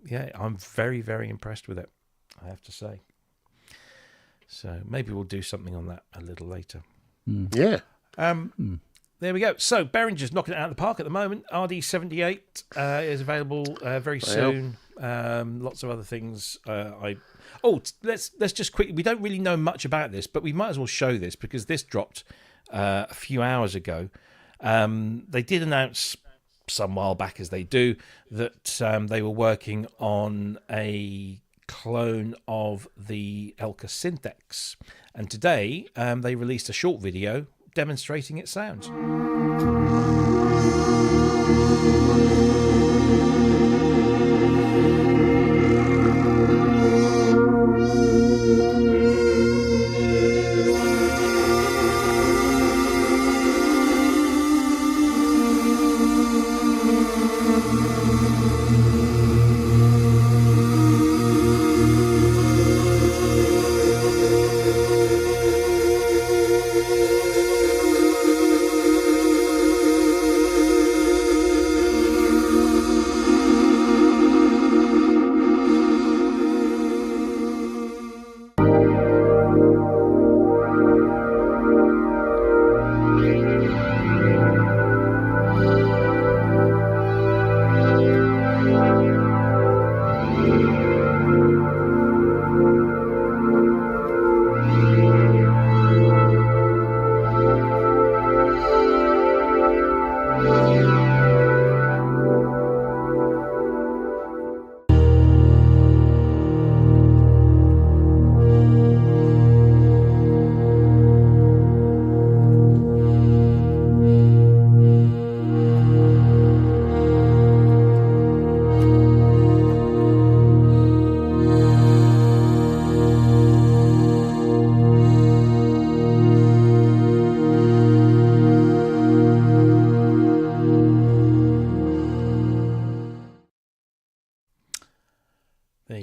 yeah, I'm very, very impressed with it, I have to say. So maybe we'll do something on that a little later. Yeah. There we go. So Behringer's knocking it out of the park at the moment. RD-78 is available very soon. Lots of other things. Let's just quickly. We don't really know much about this, but we might as well show this because this dropped a few hours ago. They did announce some while back, as they do, that they were working on a clone of the Elka Synthex, and today they released a short video demonstrating its sounds.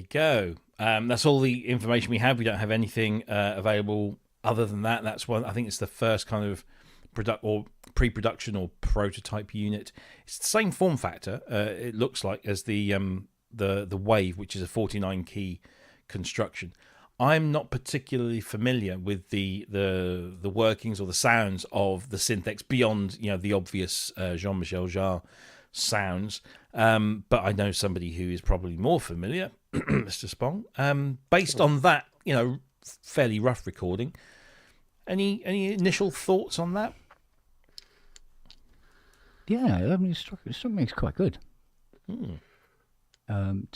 go. That's all the information we have. We don't have anything available other than that. That's one. I think it's the first kind of pre-production or prototype unit. It's the same form factor. It looks like as the Wave, which is a 49 key construction. I'm not particularly familiar with the workings or the sounds of the Synthex beyond the obvious Jean-Michel Jarre sounds, but I know somebody who is probably more familiar, Mr. Spong. Based on that, fairly rough recording. Any initial thoughts on that? Yeah, I mean, it struck me as quite good. To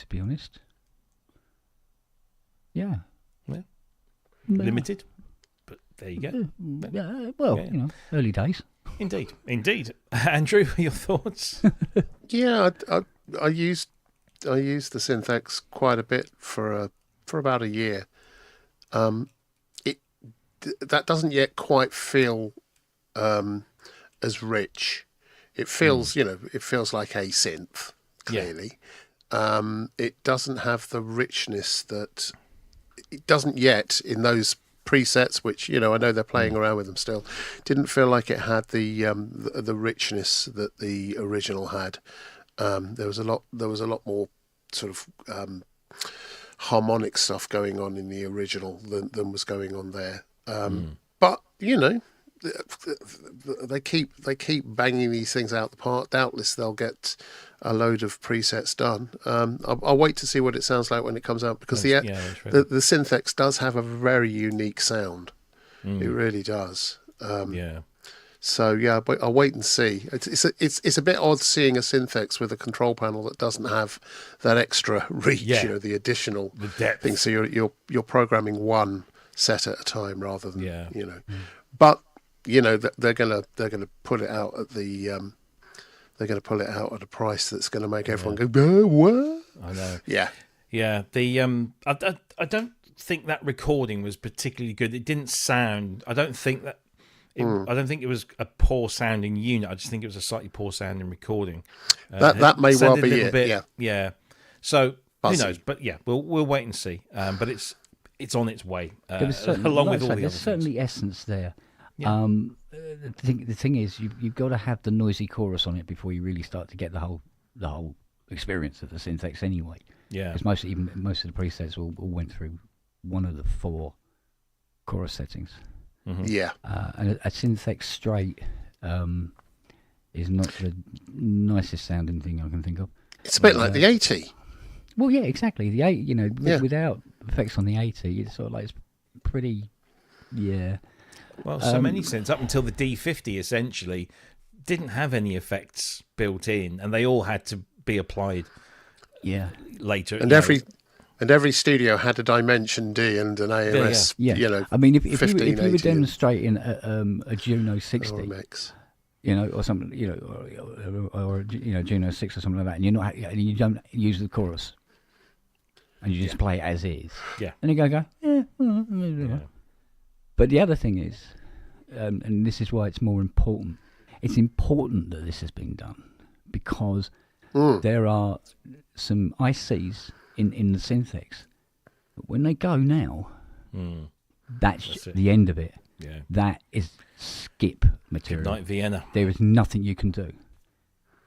be honest. Yeah. Limited, but there you go. Yeah, well, early days. Indeed. Andrew, your thoughts? Yeah, I used the Synthex quite a bit for about a year. That doesn't yet quite feel as rich. It feels, it feels like a synth, clearly. Yeah. It doesn't have the richness that it doesn't yet in those presets, which I know they're playing around with them still. Didn't feel like it had the richness that the original had. There was a lot more sort of harmonic stuff going on in the original than was going on there. But they keep banging these things out the park. Doubtless they'll get a load of presets done. I'll wait to see what it sounds like when it comes out, because the Synthex does have a very unique sound. It really does. So yeah, but I'll wait and see. It's a bit odd seeing a Synthex with a control panel that doesn't have that extra reach, the additional thing. So you're programming one set at a time rather than But they're gonna put it out at a price that's going to make everyone go, what? I know. Yeah. I don't think that recording was particularly good. It didn't sound. I don't think it was a poor sounding unit. I just think it was a slightly poor sounding recording. That may well be it. Yeah. So who knows? But yeah, we'll wait and see. But it's on its way. Along with all the other there's certainly things. Essence there. Yeah. The thing is, you've got to have the noisy chorus on it before you really start to get the whole experience of the Synthex anyway. Yeah. Because most of the presets all went through one of the 4 chorus settings. Mm-hmm. Yeah. And a Synthex straight is not the nicest sounding thing I can think of. It's a bit like the 80. Well, yeah, exactly. The 80, without effects on the 80, it's sort of like it's pretty, Well, so many synths up until the D50 essentially didn't have any effects built in, and they all had to be applied. Later. And every studio had a Dimension D and an AMS. I mean, if you were 80 demonstrating a Juno 60, or something, or Juno 6 or something like that, and you don't use the chorus, and you just play it as is. Yeah. And you go. But the other thing is, and this is why it's more important. It's important that this has been done because there are some ICs in the Synthex. But when they go now, that's the end of it. Yeah. That is skip material. Good night, Vienna. There is nothing you can do.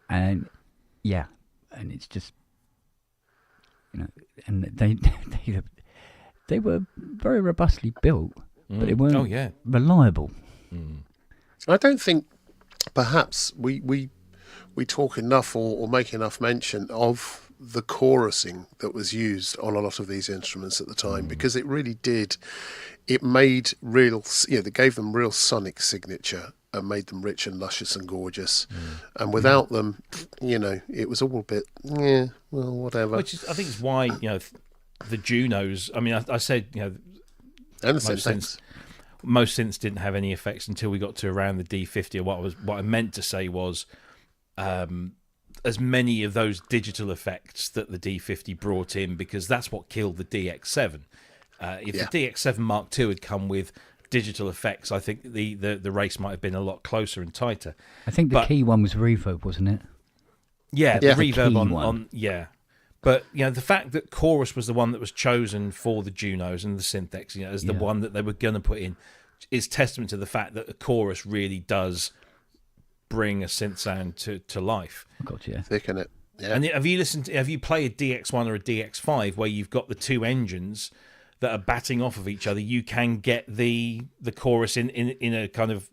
And and it's just, and they were very robustly built, but they weren't reliable. I don't think perhaps we talk enough or make enough mention of the chorusing that was used on a lot of these instruments at the time, because it really did. It made real, they gave them real sonic signature and made them rich and luscious and gorgeous. And without them, it was all a bit, well, whatever. Which is, I think, is why the Junos. I mean, I said and the most synths didn't have any effects until we got to around the D50. Or what I meant to say was, as many of those digital effects that the D50 brought in, because that's what killed the DX7. If the DX7 Mark II had come with digital effects, I think the race might have been a lot closer and tighter. I think the key one was reverb, wasn't it? Yeah, the reverb on But the fact that chorus was the one that was chosen for the Junos and the Synthex, as the one that they were going to put in, is testament to the fact that the chorus really does bring a synth sound to life. Gotcha. Thicken it. Yeah. And have you played a DX1 or a DX5 where you've got the two engines that are batting off of each other? You can get the chorus in a kind of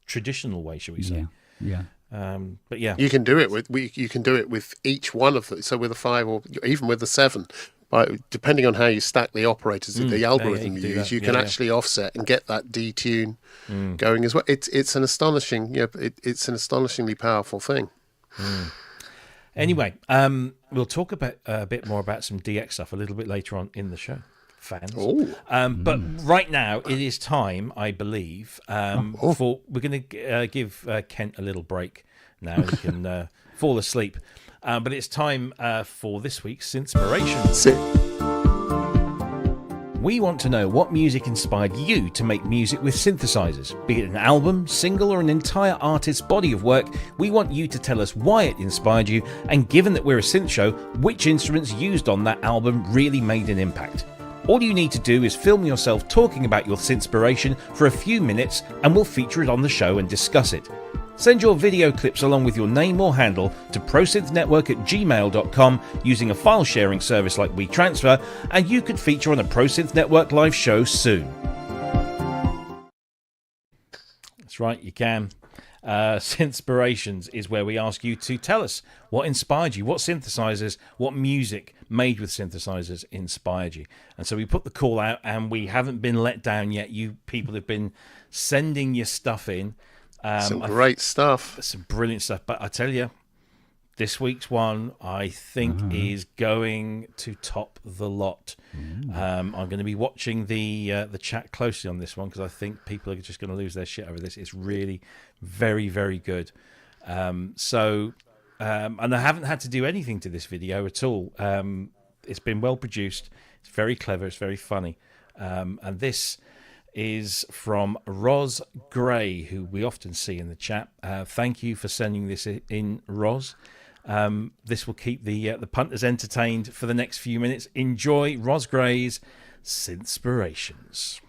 traditional way, shall we say? Yeah. But yeah, you can do it with each one of them. So with a 5 or even with a 7, depending on how you stack the operators, the algorithm you use, you can actually offset and get that detune going as well. It's an astonishing, it's an astonishingly powerful thing. Anyway, we'll talk about a bit more about some DX stuff a little bit later on in the show, fans. But right now it is time, I believe, for we're going to give Kent a little break now. He can fall asleep. But it's time for this week's Synthspiration. We want to know what music inspired you to make music with synthesizers. Be it an album, single, or an entire artist's body of work, we want you to tell us why it inspired you, and given that we're a synth show, which instruments used on that album really made an impact. All you need to do is film yourself talking about your synthspiration for a few minutes, and we'll feature it on the show and discuss it. Send your video clips along with your name or handle to prosynthnetwork@gmail.com using a file sharing service like WeTransfer, and you could feature on a ProSynth Network live show soon. That's right, you can. Synthspirations is where we ask you to tell us what inspired you, what synthesizers, what music made with synthesizers inspired you. And so we put the call out, and we haven't been let down yet. You people have been sending your stuff in. Some great stuff. Some brilliant stuff. But I tell you, this week's one, I think, is going to top the lot. I'm going to be watching the chat closely on this one, because I think people are just going to lose their shit over this. It's really very, very good. And I haven't had to do anything to this video at all. It's been well produced. It's very clever. It's very funny. And this is from Roz Gray, who we often see in the chat. Thank you for sending this in, Roz. This will keep the punters entertained for the next few minutes. Enjoy Roz Gray's Synthspirations.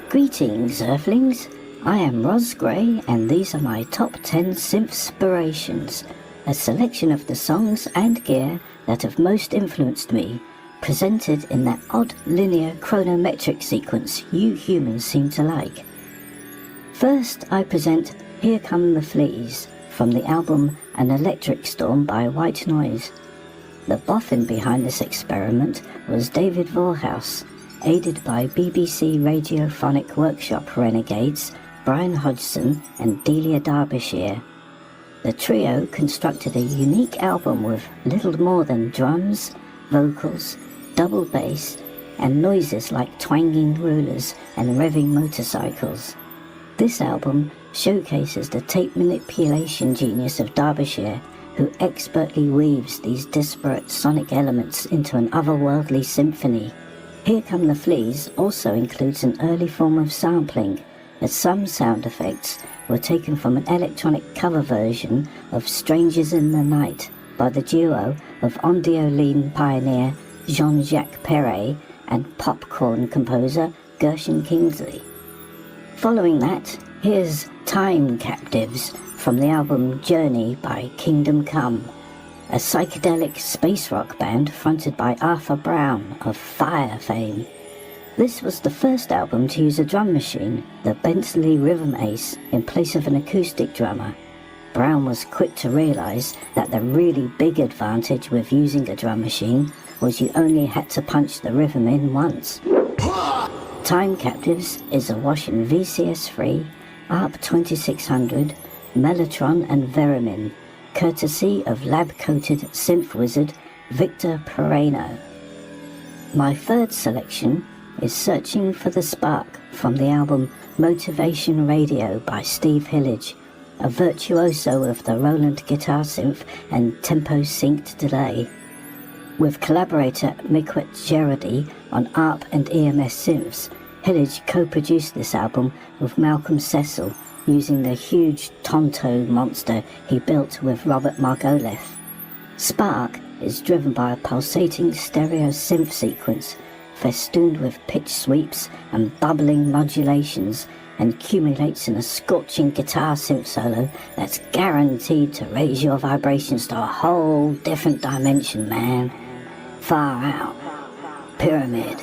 Greetings, Earthlings. I am Roz Gray, and these are my top 10 Synthspirations, a selection of the songs and gear that have most influenced me, presented in that odd linear chronometric sequence you humans seem to like. First, I present Here Come the Fleas, from the album An Electric Storm by White Noise. The boffin behind this experiment was David Vorhaus, aided by BBC Radiophonic Workshop renegades Brian Hodgson and Delia Derbyshire. The trio constructed a unique album with little more than drums, vocals, double bass, and noises like twanging rulers and revving motorcycles. This album showcases the tape manipulation genius of Derbyshire, who expertly weaves these disparate sonic elements into an otherworldly symphony. Here Come the Fleas also includes an early form of sampling, as some sound effects were taken from an electronic cover version of Strangers in the Night by the duo of Ondioline pioneer Jean-Jacques Perret and popcorn composer Gershon Kingsley. Following that, here's Time Captives from the album Journey by Kingdom Come, a psychedelic space rock band fronted by Arthur Brown of Fire fame. This was the first album to use a drum machine, the Bentley Rhythm Ace, in place of an acoustic drummer. Brown was quick to realise that the really big advantage with using a drum machine was you only had to punch the rhythm in once. Time Captives is awash in VCS3, ARP 2600, Mellotron and Veremin, courtesy of lab-coated synth wizard Victor Pereno. My third selection is Searching for the Spark from the album Motivation Radio by Steve Hillage, a virtuoso of the Roland guitar synth and tempo-synced delay. With collaborator Miquet Gerardi on ARP and EMS synths, Hillage co-produced this album with Malcolm Cecil, using the huge Tonto monster he built with Robert Margolin. Spark is driven by a pulsating stereo synth sequence festooned with pitch sweeps and bubbling modulations, and accumulates in a scorching guitar synth solo that's guaranteed to raise your vibrations to a whole different dimension, man. Far out. Pyramid.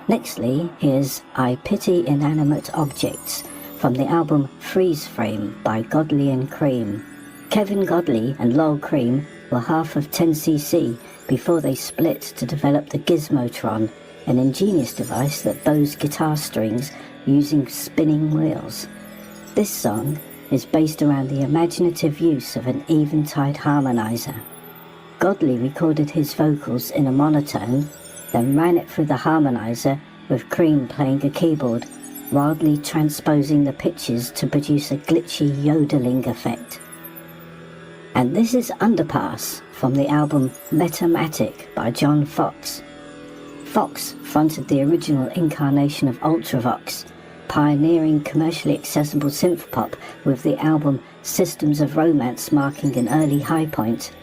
Nextly, here's I Pity Inanimate Objects from the album Freeze Frame by Godley and Cream. Kevin Godley and Lol Cream were half of 10cc before they split to develop the Gizmotron, an ingenious device that bows guitar strings using spinning wheels. This song is based around the imaginative use of an eventide harmonizer. Godley recorded his vocals in a monotone, then ran it through the harmonizer with Cream playing a keyboard, wildly transposing the pitches to produce a glitchy yodeling effect. And this is Underpass from the album Metamatic by John Fox. Fox fronted the original incarnation of Ultravox, pioneering commercially accessible synthpop with the album Systems of Romance marking an early high point.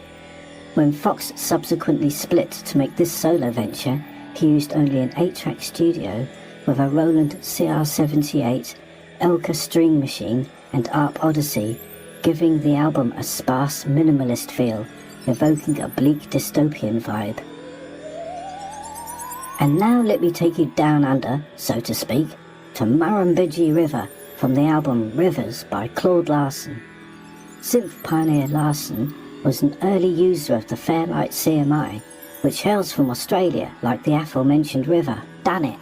When Fox subsequently split to make this solo venture, he used only an 8-track studio with a Roland CR-78, Elka string machine and ARP Odyssey, giving the album a sparse minimalist feel, evoking a bleak dystopian vibe. And now let me take you down under, so to speak, to Murrumbidgee River from the album Rivers by Claude Larson. Synth pioneer Larson was an early user of the Fairlight CMI, which hails from Australia like the aforementioned river, Done It.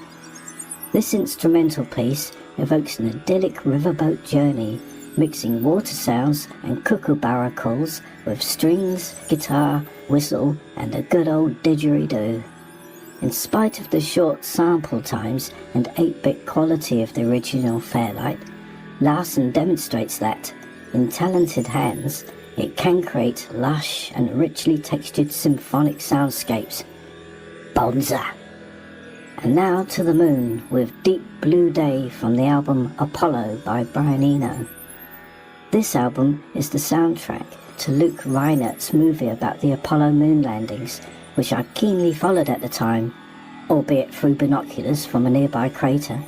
This instrumental piece evokes an idyllic riverboat journey, mixing water sounds and kookaburra calls with strings, guitar, whistle and a good old didgeridoo. In spite of the short sample times and 8-bit quality of the original Fairlight, Larson demonstrates that, in talented hands, it can create lush and richly textured symphonic soundscapes. Bonza! And now to the moon with Deep Blue Day from the album Apollo by Brian Eno. This album is the soundtrack to Luke Reinert's movie about the Apollo moon landings, which I keenly followed at the time, albeit through binoculars from a nearby crater.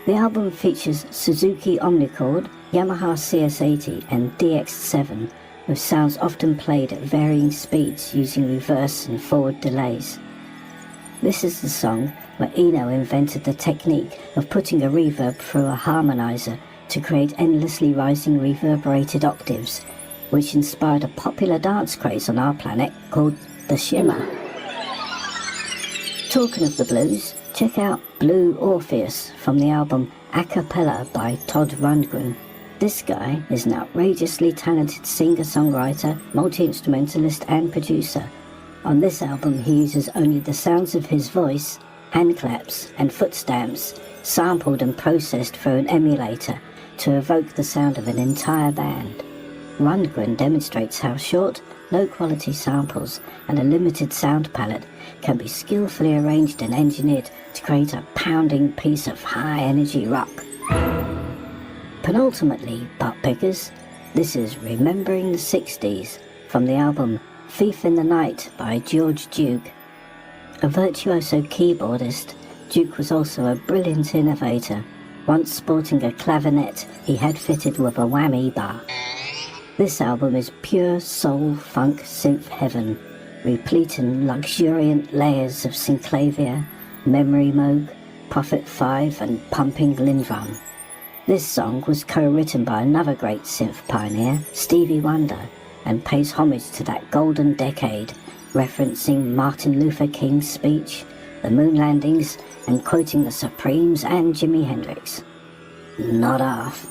The album features Suzuki Omnichord, Yamaha CS80 and DX7, with sounds often played at varying speeds using reverse and forward delays. This is the song where Eno invented the technique of putting a reverb through a harmonizer to create endlessly rising reverberated octaves, which inspired a popular dance craze on our planet called the shimmer. Talking of the blues, check out Blue Orpheus from the album A Cappella by Todd Rundgren. This guy is an outrageously talented singer-songwriter, multi-instrumentalist and producer. On this album he uses only the sounds of his voice, hand claps and foot stamps, sampled and processed through an emulator to evoke the sound of an entire band. Rundgren demonstrates how short, low-quality samples and a limited sound palette can be skillfully arranged and engineered to create a pounding piece of high-energy rock. Penultimately, butt pickers, this is Remembering the 60s from the album Thief in the Night by George Duke. A virtuoso keyboardist, Duke was also a brilliant innovator, once sporting a clavinet he had fitted with a whammy bar. This album is pure soul funk synth heaven, replete in luxuriant layers of synclavia, memory moog, Prophet 5 and pumping Lindrum. This song was co-written by another great synth pioneer, Stevie Wonder, and pays homage to that golden decade, referencing Martin Luther King's speech, the moon landings, and quoting the Supremes and Jimi Hendrix. Not off.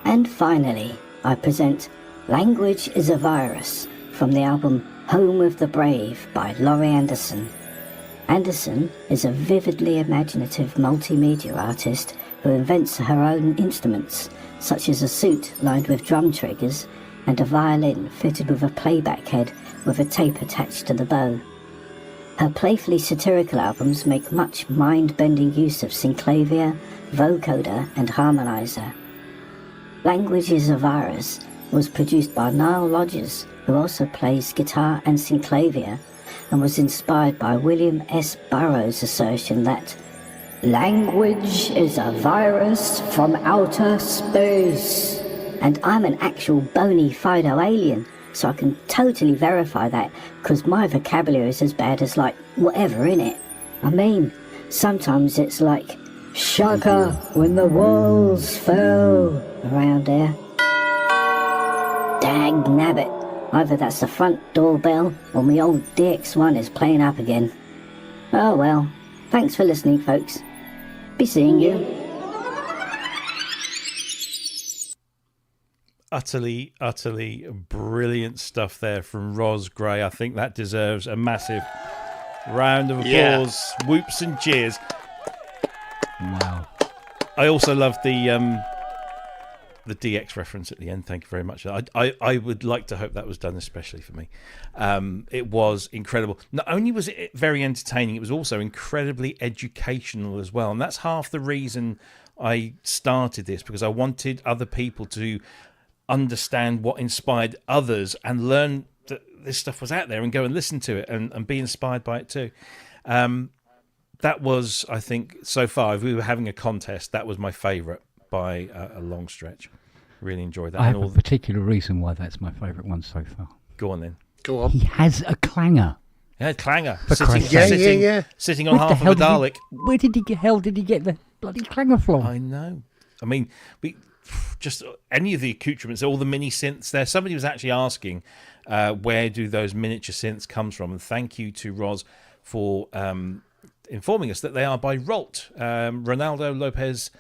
And finally, I present Language is a Virus from the album Home of the Brave by Laurie Anderson. Anderson is a vividly imaginative multimedia artist who invents her own instruments, such as a suit lined with drum triggers and a violin fitted with a playback head with a tape attached to the bow. Her playfully satirical albums make much mind-bending use of synclavia, vocoder and harmonizer, Language is a Virus was produced by Nile Rodgers, who also plays guitar and synclavier, and was inspired by William S. Burroughs' assertion that language is a virus from outer space. And I'm an actual bony Fido alien, so I can totally verify that, because my vocabulary is as bad as, like, whatever in it. I mean, sometimes it's like, Shaka when the walls fell around there. Dag nabbit. Either that's the front doorbell or my old DX1 is playing up again. Oh well, thanks for listening, folks. Be seeing you. Utterly brilliant stuff there from Ros Gray. I think that deserves a massive round of applause, whoops and cheers. Wow. I also love the DX reference at the end. Thank you very much. I would like to hope that was done especially for me. It was incredible. Not only was it very entertaining, it was also incredibly educational as well. And that's half the reason I started this, because I wanted other people to understand what inspired others and learn that this stuff was out there and go and listen to it and be inspired by it too. That was, I think, so far, if we were having a contest, that was my favourite by a long stretch. Really enjoyed that. I have a particular reason why that's my favourite one so far. Go on then. Go on. He has a clanger. Yeah, clanger. For Christ's sake. Sitting on half of a Dalek. Where did he get the bloody clanger from? I know. I mean, we just any of the accoutrements, all the mini synths there. Somebody was actually asking, where do those miniature synths come from? And thank you to Ros for informing us that they are by Rolt. Ronaldo Lopez.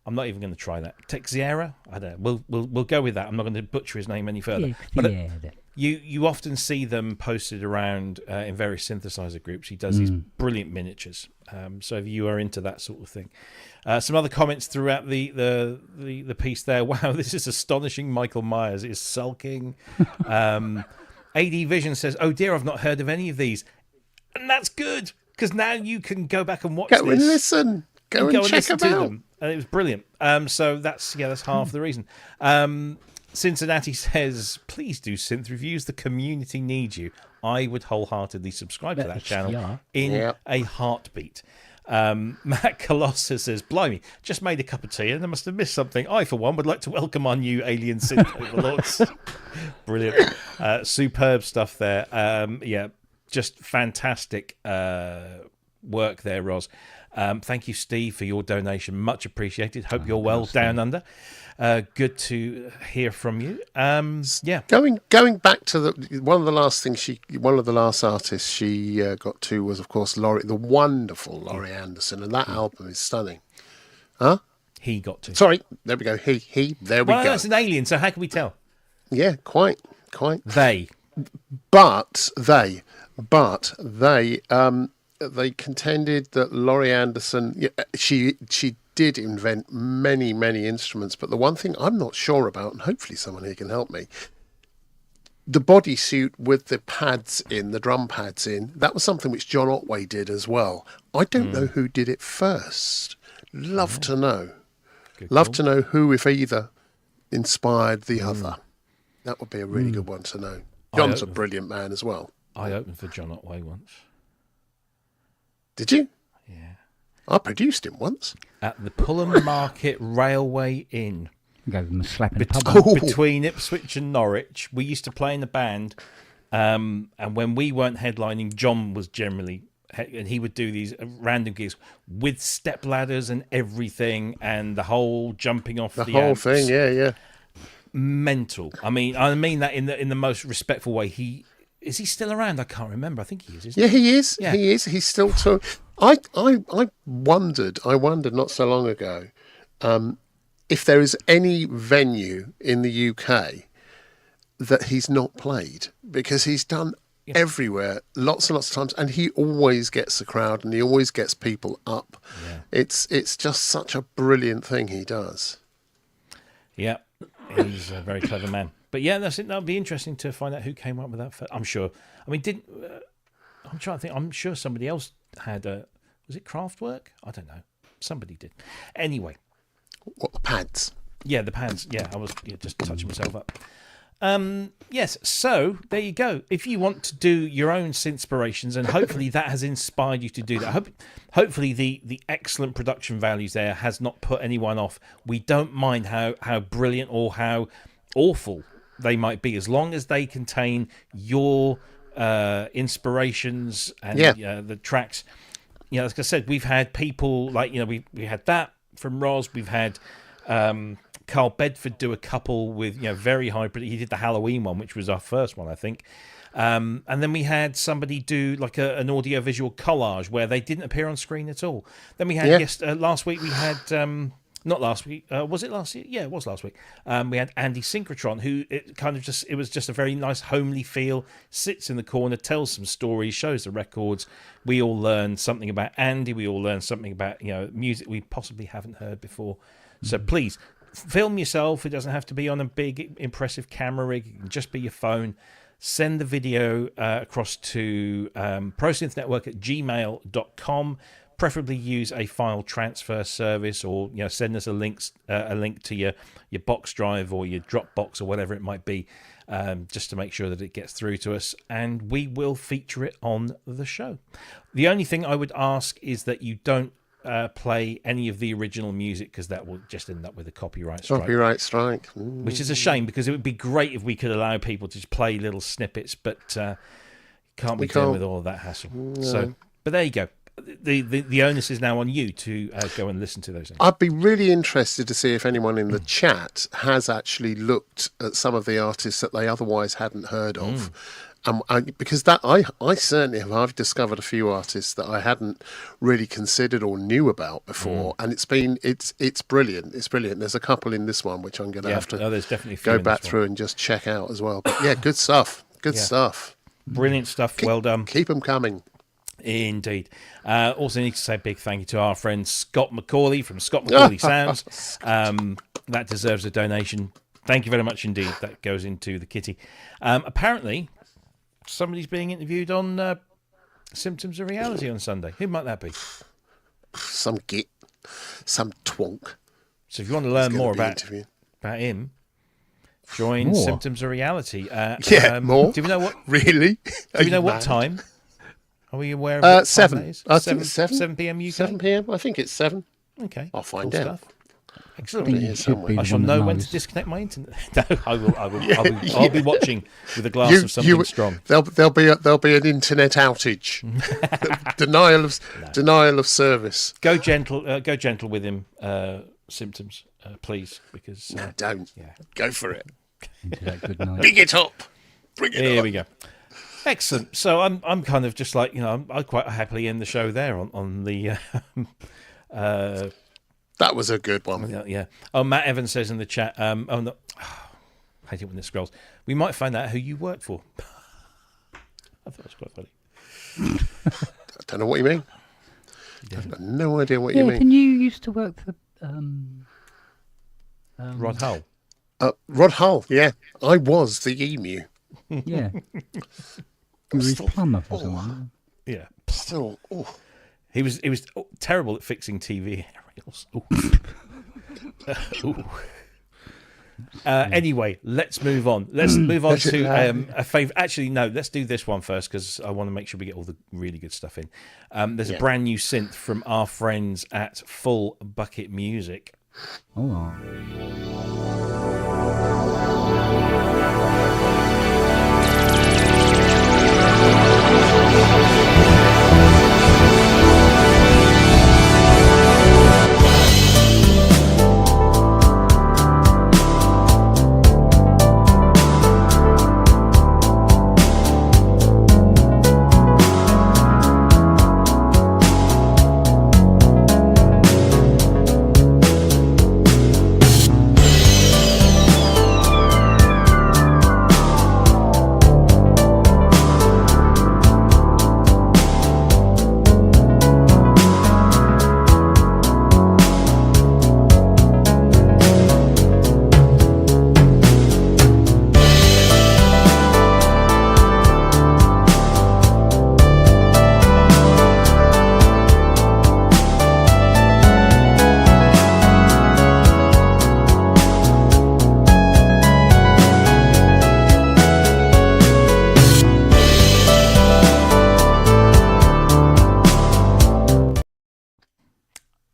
I'm not even going to try that. Texiera? I don't know. We'll go with that. I'm not going to butcher his name any further. But you often see them posted around in various synthesizer groups. He does these brilliant miniatures. So if you are into that sort of thing. Some other comments throughout the piece there. Wow, this is astonishing. Michael Myers is sulking. AD Vision says, oh dear, I've not heard of any of these. And that's good, because now you can go back and watch this. Go and listen. Go and check them out. And it was brilliant. So that's half the reason. Cincinnati says, please do synth reviews. The community needs you. I would wholeheartedly subscribe to that channel in a heartbeat. Matt Colossus says, blimey, just made a cup of tea and I must have missed something. I, for one, would like to welcome our new alien synth overlords. Brilliant. Superb stuff there. Just fantastic work there, Ros. Thank you, Steve, for your donation. Much appreciated. Hope you're well down under. Good to hear from you. Going back to one of the last artists she got to was, of course, the wonderful Laurie Anderson, and that album is stunning. Huh? He got to. Sorry, there we go. He. There we go. Well, that's an alien, so how can we tell? Yeah, quite. They contended that Laurie Anderson, she did invent many, many instruments, but the one thing I'm not sure about, and hopefully someone here can help me, the bodysuit with the pads in, the drum pads in, that was something which John Otway did as well. I don't know who did it first. Love to know. Love to know who, if either, inspired the other. That would be a really good one to know. John's a brilliant man as well. I opened for John Otway once. Did you? Yeah. I produced him once. At the Pullham Market Railway Inn. Gave them a slap in the pub. Between Ipswich and Norwich. We used to play in the band. And when we weren't headlining, John was generally... And he would do these random gigs with step ladders and everything, and the whole jumping off the whole amps. thing, yeah. Mental. I mean that in the most respectful way. Is he still around? I can't remember. I think he is. Isn't he? He is. Yeah. He is. He's still touring. I wondered not so long ago if there is any venue in the UK that he's not played, because he's done everywhere, lots and lots of times, and he always gets the crowd and he always gets people up. Yeah. It's just such a brilliant thing he does. Yeah, he's a very clever man. But yeah, that's it. That'll be interesting to find out who came up with that. I'm sure. I mean, I'm trying to think. I'm sure somebody else had was it Kraftwerk? I don't know. Somebody did. Anyway. What, the pads? Yeah, the pans. Yeah, I was just touching myself up. Yes, so there you go. If you want to do your own synthspirations, and hopefully that has inspired you to do that. Hopefully the excellent production values there has not put anyone off. We don't mind how brilliant or how awful they might be, as long as they contain your inspirations and the tracks. You know, like I said, we've had people like, you know, we had that from Roz. We've had Carl Bedford do a couple with, you know, very high. He did the Halloween one, which was our first one, I think. And then we had somebody do like an audio-visual collage where they didn't appear on screen at all. Then we had last week we had not last week, was it last year? Yeah, it was last week. We had Andy Synchrotron, who it was just a very nice homely feel. Sits in the corner, tells some stories, shows the records. We all learn something about Andy. We all learn something about, you know, music we possibly haven't heard before. So please film yourself. It doesn't have to be on a big, impressive camera rig. It can just be your phone. Send the video across to prosynthnetwork@gmail.com. Preferably use a file transfer service, or, you know, send us a link to your box drive or your Dropbox or whatever it might be, just to make sure that it gets through to us, and we will feature it on the show. The only thing I would ask is that you don't play any of the original music, because that will just end up with a copyright strike. Which is a shame, because it would be great if we could allow people to just play little snippets, but can't be done with all of that hassle. No. So, but there you go. The onus is now on you to go and listen to those things. I'd be really interested to see if anyone in the chat has actually looked at some of the artists that they otherwise hadn't heard of. Because that I certainly have. I've discovered a few artists that I hadn't really considered or knew about before, and it's brilliant. It's brilliant. There's a couple in this one which I'm going to have to there's definitely go back through and just check out as well. But yeah, good stuff. Good stuff. Brilliant stuff. Well done. Keep them coming. Indeed. Also need to say a big thank you to our friend Scott McCauley from Scott McCauley Sounds. That deserves a donation. Thank you very much indeed. That goes into the kitty. Apparently, somebody's being interviewed on Symptoms of Reality on Sunday. Who might that be? Some git. Some twonk. So if you want to learn more about him, join Symptoms of Reality. More. Do we know what? Really? Do we know what time? Are we aware of what 7? Time that is? I think 7 p.m. UK? 7 p.m. I think it's 7. Okay. I'll find out. Stuff. Excellent. I shall know when to disconnect my internet. No, I will. I'll be watching with a glass of something strong. There'll be an internet outage. Denial of service. Go gentle with him. Symptoms, please, because no, don't. Yeah. Go for it. Bring it up. Bring it up. Here we go. Excellent. So I'm kind of just like, you know, I quite happily end the show there on the. That was a good one. Yeah. Oh, Matt Evans says in the chat. I hate it when it scrolls. We might find out who you work for. I thought it was quite funny. I don't know what you mean. I've got no idea what you mean. Didn't you used to work for Rod Hull? Rod Hull, yeah. I was the emu. Yeah. He was plumber for someone. Yeah. Still. Oh. He was terrible at fixing TV aerials. Anyway, let's move on. Let's move on to a favourite. Actually, no, let's do this one first, because I want to make sure we get all the really good stuff in. There's a brand new synth from our friends at Full Bucket Music. Oh.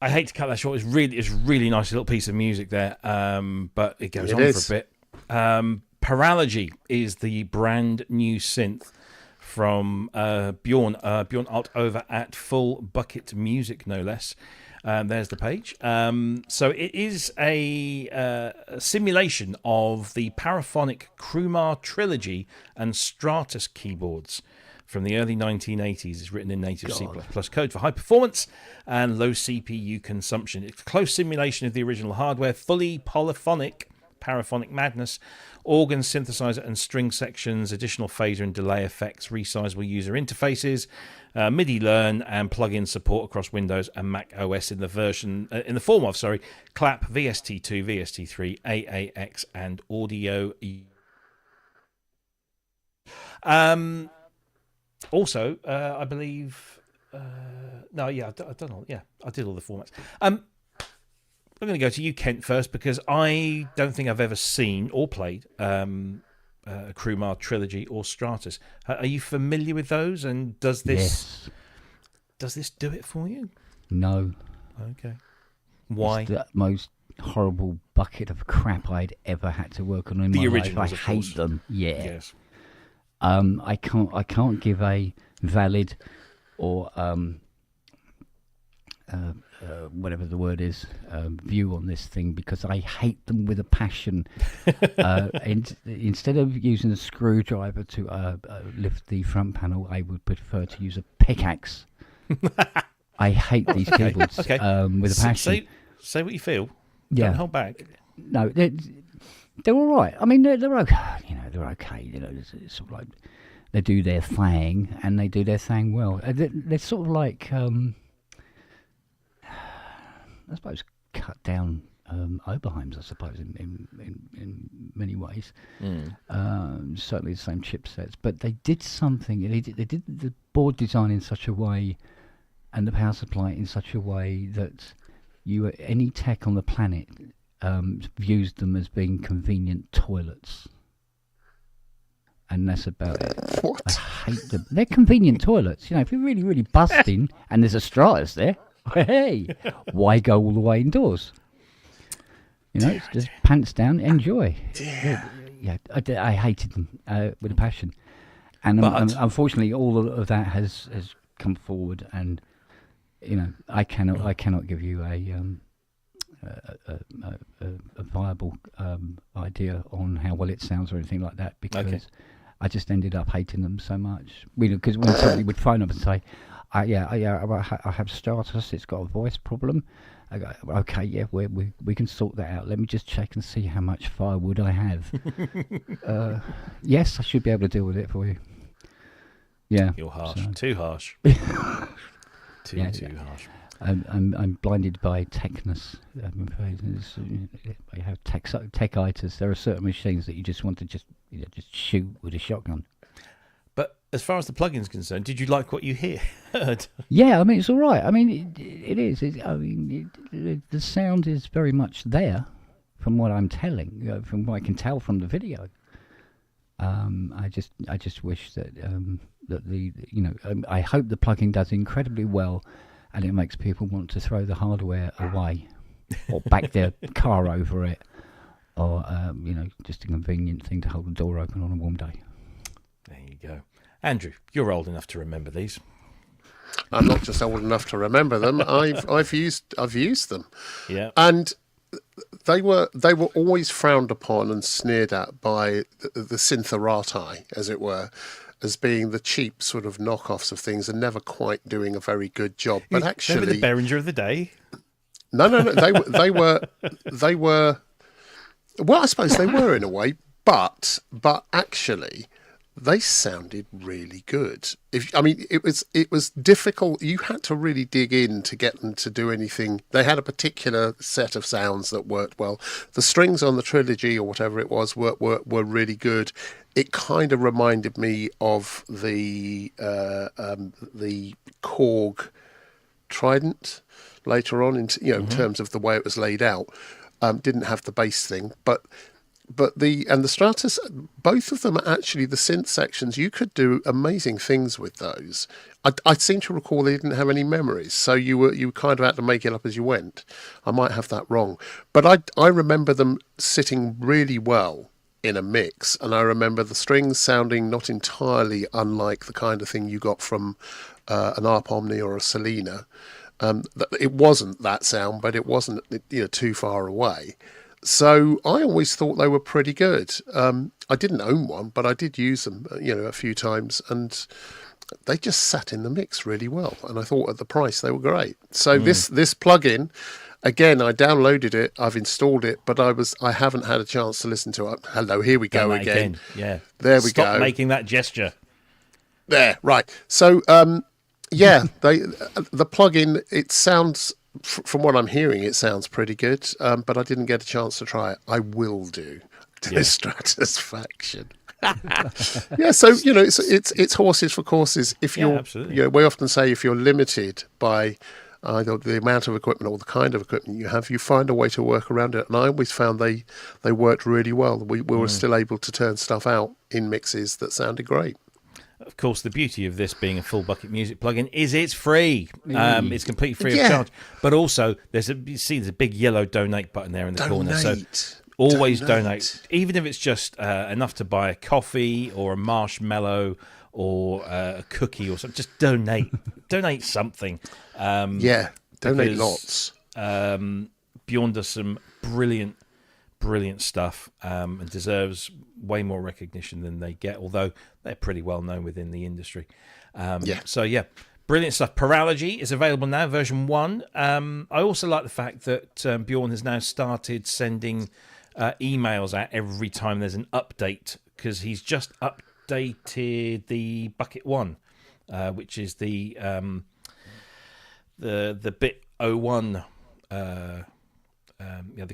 I hate to cut that short. It's really nice little piece of music there, but it goes on for a bit. Paralogy is the brand new synth from Bjorn Alt over at Full Bucket Music, no less. There's the page. So it is a simulation of the Paraphonic Krumar Trilogy and Stratus keyboards from the early 1980s. It's written in native C++ code for high performance and low CPU consumption. It's a close simulation of the original hardware, fully polyphonic, paraphonic madness, organ, synthesizer and string sections, additional phaser and delay effects, resizable user interfaces, MIDI learn and plug-in support across Windows and Mac OS in the form of Clap, VST2, VST3, AAX and Audio. Also, I believe. I've done all. Yeah, I did all the formats. I'm going to go to you, Kent, first, because I don't think I've ever seen or played Krumar Trilogy or Stratus. Are you familiar with those? And does this do it for you? No. Okay. Why? It's the most horrible bucket of crap I'd ever had to work on in the my originals, life. I hate them. Yeah. Yes. I can't give a valid or whatever the word is, view on this thing, because I hate them with a passion. Instead of using a screwdriver to lift the front panel, I would prefer to use a pickaxe. I hate these keyboards with a passion. Say what you feel. Yeah. Don't hold back. No, they're all right. I mean, they're okay. They're okay. It's sort of like they do their thing, and they do their thing well. They're sort of like, I suppose, cut down Oberheims, I suppose, in many ways. Certainly the same chipsets, but they did something. They did the board design in such a way, and the power supply in such a way that any tech on the planet views them as being convenient toilets. And that's about it. What? I hate them. They're convenient toilets. If you're really, really busting and there's a Stratus there, hey, why go all the way indoors? Just pants down, enjoy. Yeah, I hated them with a passion. And unfortunately, all of that has come forward, and I cannot give you a viable idea on how well it sounds or anything like that, because I just ended up hating them so much. Because when somebody would phone up and say, I have Stratus, it's got a voice problem. I go, okay, yeah, we can sort that out. Let me just check and see how much firewood I have. Yes, I should be able to deal with it for you. Yeah. You're harsh. Too harsh. Too harsh. I'm blinded by techness. I'm afraid. I have techitis. There are certain machines that you just want to just shoot with a shotgun. But as far as the plugin's concerned, did you like what you heard? Yeah, I mean, it's all right. I mean, it is. The sound is very much there, from what I'm telling, from what I can tell from the video. I just wish that I hope the plugin does incredibly well, and it makes people want to throw the hardware away, or back their car over it, or just a convenient thing to hold the door open on a warm day. There you go. Andrew, you're old enough to remember these. I'm not just old enough to remember them. I've used them. Yeah. And they were always frowned upon and sneered at by the syntherati, as it were, as being the cheap sort of knockoffs of things and never quite doing a very good job. But actually, remember the Behringer of the day? No. They were. Well, I suppose they were in a way, but actually, they sounded really good. It was difficult. You had to really dig in to get them to do anything. They had a particular set of sounds that worked well. The strings on the Trilogy or whatever it was were really good. It kind of reminded me of the Korg Trident later on, in terms of the way it was laid out. Didn't have the bass thing, but the Stratus, both of them are actually the synth sections. You could do amazing things with those. I seem to recall they didn't have any memories, so you kind of had to make it up as you went. I might have that wrong, but I remember them sitting really well in a mix, and I remember the strings sounding not entirely unlike the kind of thing you got from an Arp Omni or a Selena. It wasn't that sound, but it wasn't too far away. So I always thought they were pretty good. I didn't own one, but I did use them, a few times, and they just sat in the mix really well. And I thought at the price they were great. So this plugin, again, I downloaded it, I've installed it, but I haven't had a chance to listen to it. Hello, here we go again. Yeah, there we go. Stop making that gesture. There, right. So the plugin, it sounds. From what I'm hearing, it sounds pretty good, but I didn't get a chance to try it. I will do. Dissatisfaction. Yeah, so it's horses for courses. If you're, we often say if you're limited by either the amount of equipment or the kind of equipment you have, you find a way to work around it. And I always found they worked really well. We were still able to turn stuff out in mixes that sounded great. Of course, the beauty of this being a full bucket music plugin is it's free. It's completely free of charge. But also, there's a big yellow donate button there in the corner. So always donate. Even if it's just enough to buy a coffee or a marshmallow or a cookie or something. Just donate. Donate something. Donate lots. Bjorn does some brilliant stuff and deserves way more recognition than they get, although they're pretty well known within the industry. Brilliant stuff. Paralogy is available now, version 1. I also like the fact that Bjorn has now started sending emails out every time there's an update, because he's just updated the Bucket 1, which is the Bit 01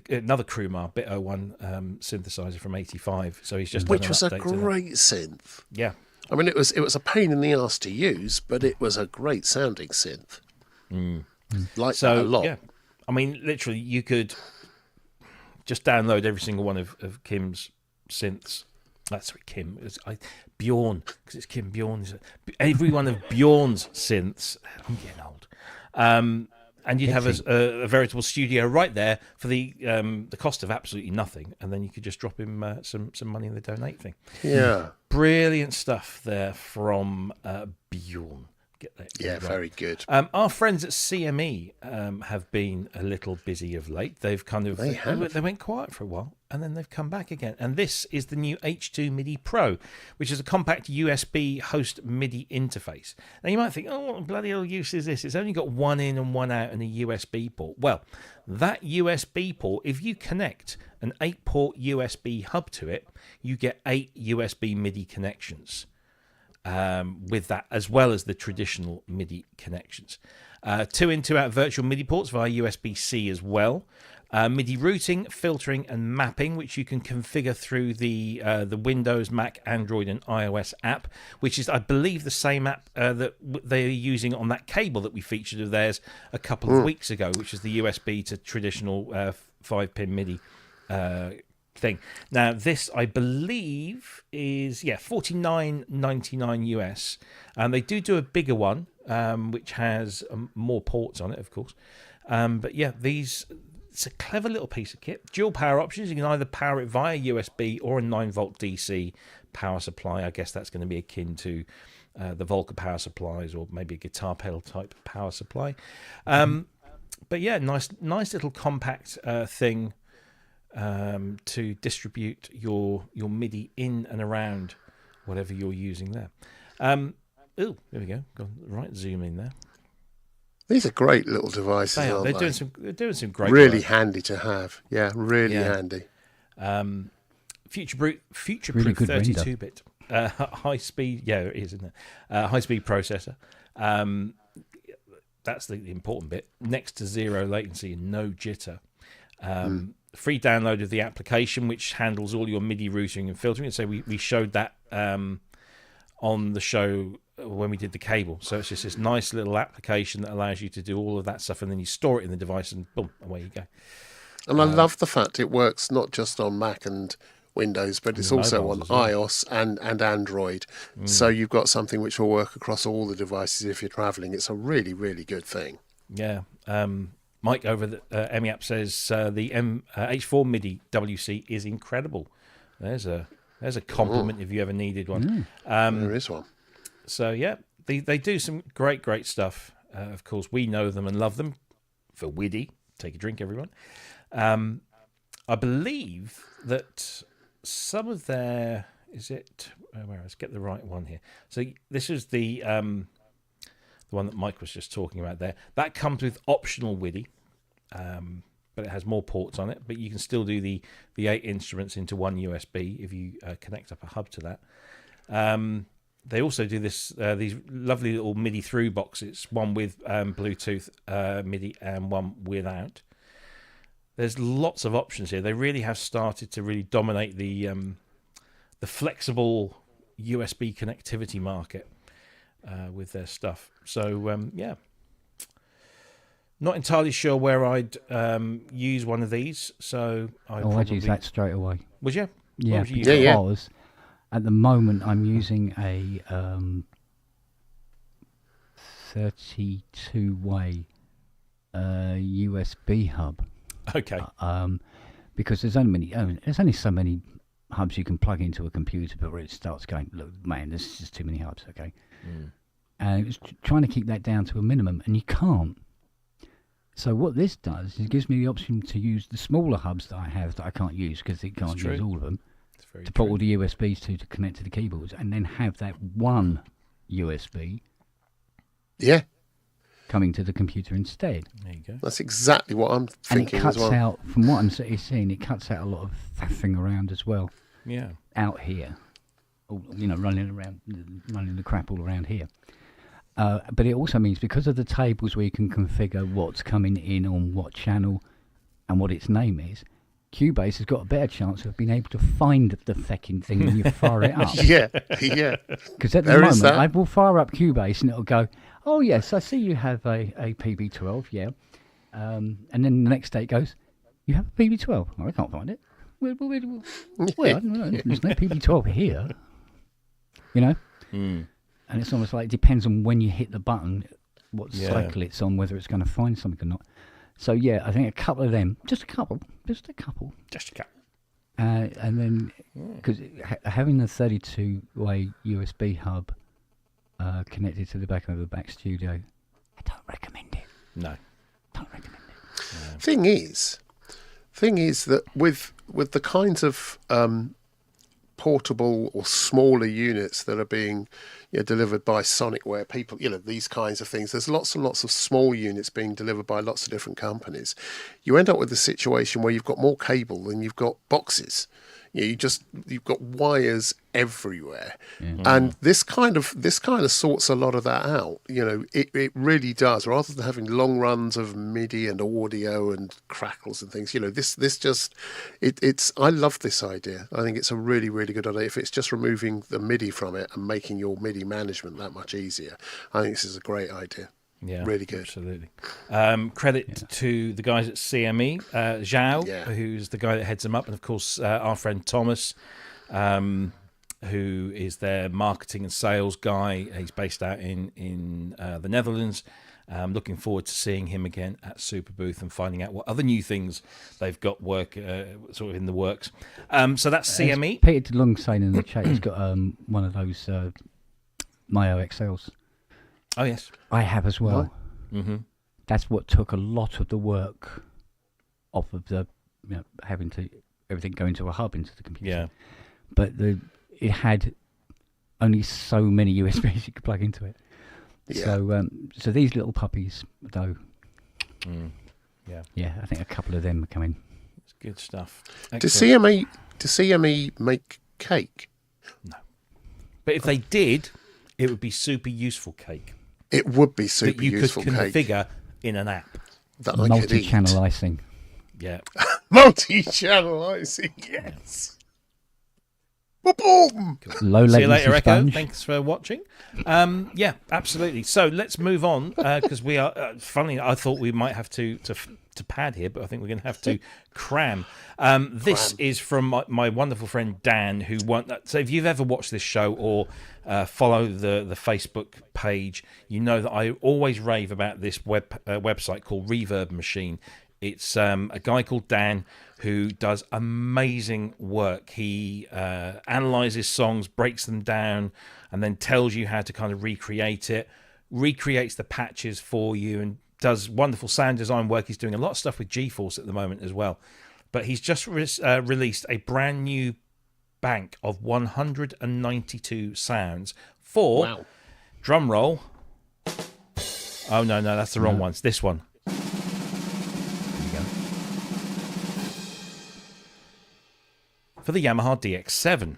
another Krumar Bit 01 synthesizer from '85. So he's just which was a great synth. Yeah, I mean it was a pain in the arse to use, but it was a great sounding synth. Like that a lot. Yeah, I mean literally you could just download every single one of Kim's synths. Sorry, Kim. Bjorn, because it's Kim Bjorn. Every one of Bjorn's synths. I'm getting old. And you'd have a veritable studio right there for the cost of absolutely nothing, and then you could just drop him some money in the donate thing. Yeah, brilliant stuff there from Bjorn. Get that? Yeah, right. Very good. Our friends at CME have been a little busy of late. They've they went quiet for a while, and then they've come back again. And this is the new H2 Midi Pro, which is a compact USB host MIDI interface. Now you might think, oh, what bloody hell use is this? It's only got one in and one out and a USB port. Well, that USB port, if you connect an 8-port USB hub to it, you get 8 USB MIDI connections. With that, as well as the traditional MIDI connections. 2-in, 2-out virtual MIDI ports via USB-C as well. MIDI routing, filtering, and mapping, which you can configure through the Windows, Mac, Android, and iOS app, which is, I believe, the same app that they are using on that cable that we featured of theirs a couple of weeks ago, which is the USB to traditional 5-pin MIDI thing. Now this I believe is $49.99 US, and they do a bigger one which has more ports on it, of course, but yeah, it's a clever little piece of kit. Dual power options. You can either power it via USB or a 9-volt DC power supply. I guess that's going to be akin to the Volca power supplies, or maybe a guitar pedal type power supply. But yeah, nice little compact thing to distribute your MIDI in and around whatever you're using there. There we go. Right, zoom in there. These are great little devices. They're doing some great really work. Handy to have. Yeah, really handy. Future-proof really 32-bit high speed. Yeah, it is, isn't it? High speed processor. That's the important bit. Next to zero latency and no jitter. Free download of the application, which handles all your MIDI routing and filtering. So we showed that on the show when we did the cable. So it's just this nice little application that allows you to do all of that stuff, and then you store it in the device, and boom, away you go. And I love the fact it works not just on Mac and Windows, but it's the also mobiles on as well. iOS and Android. So you've got something which will work across all the devices if you're traveling. It's a really, really good thing. Yeah. Mike over the EMI says the H2 Midi WC is incredible. There's a compliment if you ever needed one. There is one. So yeah, they do some great stuff. Of course, we know them and love them for Widdy. Take a drink, everyone. I believe that some of their let's get the right one here. So this is the one that Mike was just talking about there. That comes with optional Widdy, but it has more ports on it. But you can still do the 8 instruments into one USB if you connect up a hub to that. They also do these lovely little MIDI through boxes, one with Bluetooth MIDI and one without. There's lots of options here. They really have started to really dominate the flexible USB connectivity market with their stuff. So yeah, not entirely sure where I'd use one of these. So I'd use that straight away. Would you? Yeah, What would you use? because at the moment I'm using a 32-way USB hub. Okay. Because there's only so many hubs you can plug into a computer before it starts going, look, man, this is just too many hubs, okay? And it was trying to keep that down to a minimum, and you can't. So what this does is it gives me the option to use the smaller hubs that I have that I can't use because it can't use all of them, to put all the USBs to connect to the keyboards, and then have that one USB coming to the computer instead. There you go. That's exactly what I'm thinking and it cuts as well. out, from what I'm seeing, it cuts out a lot of faffing around as well. Yeah. Out here, running the crap all around here. But it also means because of the tables where you can configure what's coming in on what channel and what its name is, Cubase has got a better chance of being able to find the fecking thing when you fire it up. Yeah. Because at the moment, I will fire up Cubase and it'll go, oh yes, I see you have a PB12, yeah. And then the next day it goes, you have a PB12? Oh, I can't find it. Well, I don't know. There's no PB12 here. And it's almost like it depends on when you hit the button, what cycle it's on, whether it's going to find something or not. So yeah, I think a couple of them, just a couple. And then, because having the 32-way USB hub connected to the back of the back studio, I don't recommend it. No. Don't recommend it. Thing is that with the kinds of portable or smaller units that are being delivered by Sonic, where people, these kinds of things, there's lots and lots of small units being delivered by lots of different companies. You end up with a situation where you've got more cable than you've got boxes. You've got wires everywhere, and this kind of sorts a lot of that out. It really does. Rather than having long runs of MIDI and audio and crackles and things, this just it's. I love this idea. I think it's a really, really good idea. If it's just removing the MIDI from it and making your MIDI management that much easier, I think this is a great idea. Yeah, really good. Absolutely. Credit to the guys at CME, Zhao, who's the guy that heads them up, and of course our friend Thomas, who is their marketing and sales guy. He's based out in the Netherlands. Looking forward to seeing him again at Super Booth and finding out what other new things they've got sort of in the works. So that's CME. Peter DeLong saying in the chat he's got one of those Myo XLs. Oh yes, I have as well. Mm-hmm. That's what took a lot of the work off of the having to everything go into a hub into the computer. Yeah, but it had only so many USBs you could plug into it. Yeah. So these little puppies though. Yeah, I think a couple of them are coming. It's good stuff. Does CME make cake? No, but if they did, it would be super useful cake. It would be super useful cake. That you could configure in an app. That I could eat. Multi-channel icing. Yeah. Multi-channel icing, yes. Boom! Low latency See you later, Echo. sponge. Thanks for watching. Yeah, absolutely. So let's move on because we are. Funny, I thought we might have to to pad here, but I think we're going to have to cram. This is from my wonderful friend Dan, who so if you've ever watched this show or follow the Facebook page, you know that I always rave about this website called Reverb Machine. It's a guy called Dan who does amazing work. He analyzes songs, breaks them down, and then tells you how to kind of recreates the patches for you, and does wonderful sound design work. He's doing a lot of stuff with GeForce at the moment as well. But he's just released a brand new bank of 192 sounds for, drum roll. Oh, no, that's the wrong one. It's this one. For the Yamaha DX7.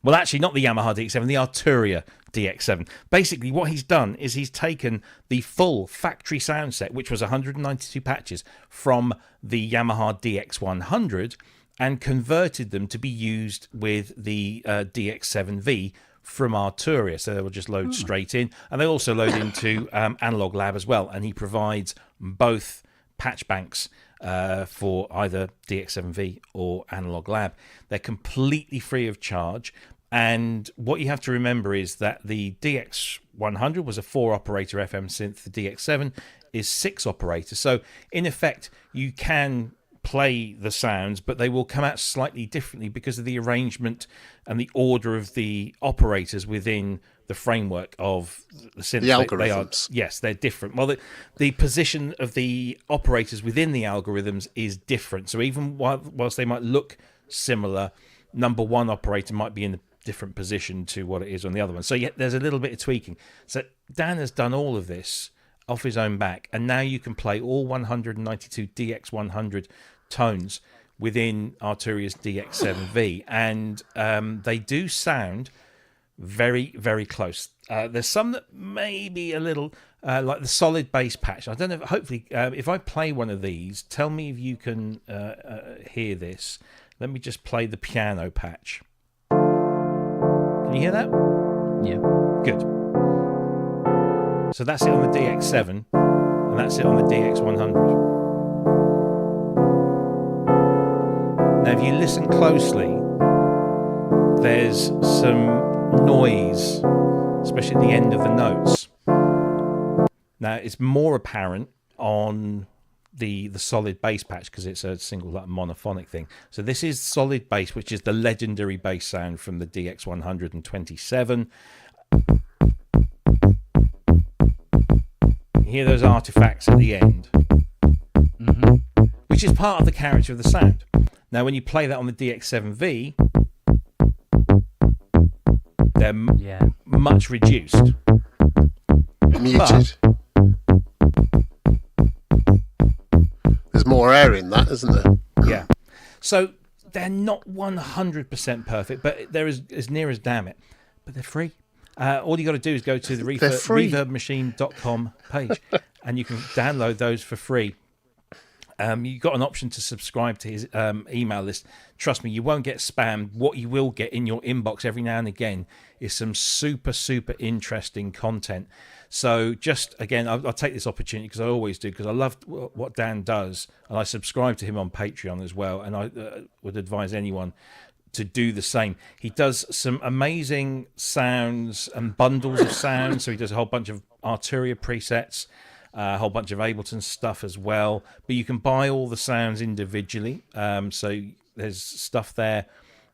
Well, actually, not the Yamaha DX7, the Arturia DX7. Basically, what he's done is he's taken the full factory sound set, which was 192 patches, from the Yamaha DX100 and converted them to be used with the DX7V from Arturia. So they will just load straight in. And they also load into Analog Lab as well. And he provides both patch banks for either DX7V or Analog Lab. They're completely free of charge, and what you have to remember is that the DX100 was a 4-operator FM synth. The DX7 is 6 operators, so in effect you can play the sounds, but they will come out slightly differently because of the arrangement and the order of the operators within the framework of the synth. The algorithms. They're different. Well, the position of the operators within the algorithms is different. So even whilst they might look similar, number one operator might be in a different position to what it is on the other one. So there's a little bit of tweaking. So Dan has done all of this off his own back, and now you can play all 192 DX100 tones within Arturia's DX7V, and they do sound very, very close. There's some that may be a little like the solid bass patch. I don't know. Hopefully, if I play one of these, tell me if you can hear this. Let me just play the piano patch. Can you hear that? Yeah. Good. So that's it on the DX7, and that's it on the DX100. Now, if you listen closely, there's some noise, especially at the end of the notes. Now, it's more apparent on the solid bass patch because it's a single like monophonic thing. So this is solid bass, which is the legendary bass sound from the DX127. You hear those artifacts at the end, which is part of the character of the sound. Now, when you play that on the DX7V, they're much reduced. Muted. There's more air in that, isn't there? Yeah. So they're not 100% perfect, but they're as near as damn it. But they're free. All you got to do is go to the reverbmachine.com page, and you can download those for free. You've got an option to subscribe to his email list. Trust me, you won't get spammed. What you will get in your inbox every now and again is some super, super interesting content. So just, again, I'll take this opportunity because I always do, because I love what Dan does, and I subscribe to him on Patreon as well, and I would advise anyone to do the same. He does some amazing sounds and bundles of sounds. So he does a whole bunch of Arturia presets, a whole bunch of Ableton stuff as well, but you can buy all the sounds individually. So there's stuff there,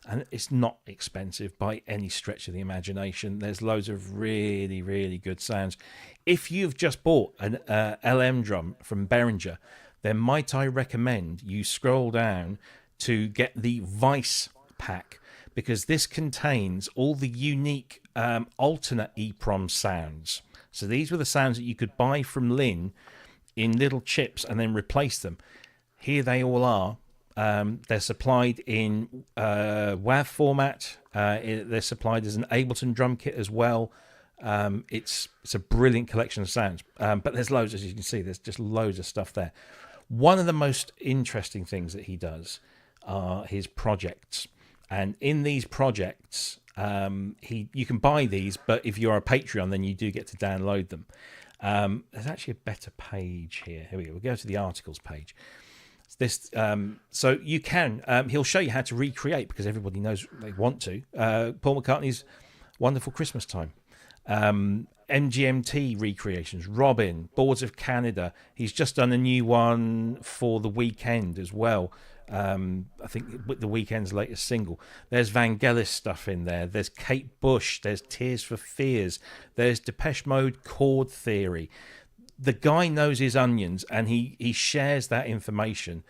and it's not expensive by any stretch of the imagination. There's loads of really, really good sounds. If you've just bought an LM drum from Behringer, then might I recommend you scroll down to get the Vice pack, because this contains all the unique alternate EEPROM sounds. So these were the sounds that you could buy from Lin in little chips and then replace them. Here they all are. They're supplied in WAV format. They're supplied as an Ableton drum kit as well. It's a brilliant collection of sounds. But there's loads, as you can see, there's just loads of stuff there. One of the most interesting things that he does are his projects. And in these projects, you can buy these, but if you're a Patreon, then you do get to download them. There's actually a better page here. Here we go. We'll go to the articles page. This, so you can. He'll show you how to recreate, because everybody knows they want to. Paul McCartney's "Wonderful Christmas Time," MGMT recreations, Robin, Boards of Canada. He's just done a new one for The Weeknd as well. I think with The Weeknd's latest single. There's Vangelis stuff in there. There's Kate Bush. There's Tears for Fears. There's Depeche Mode chord theory. The guy knows his onions, and he shares that information.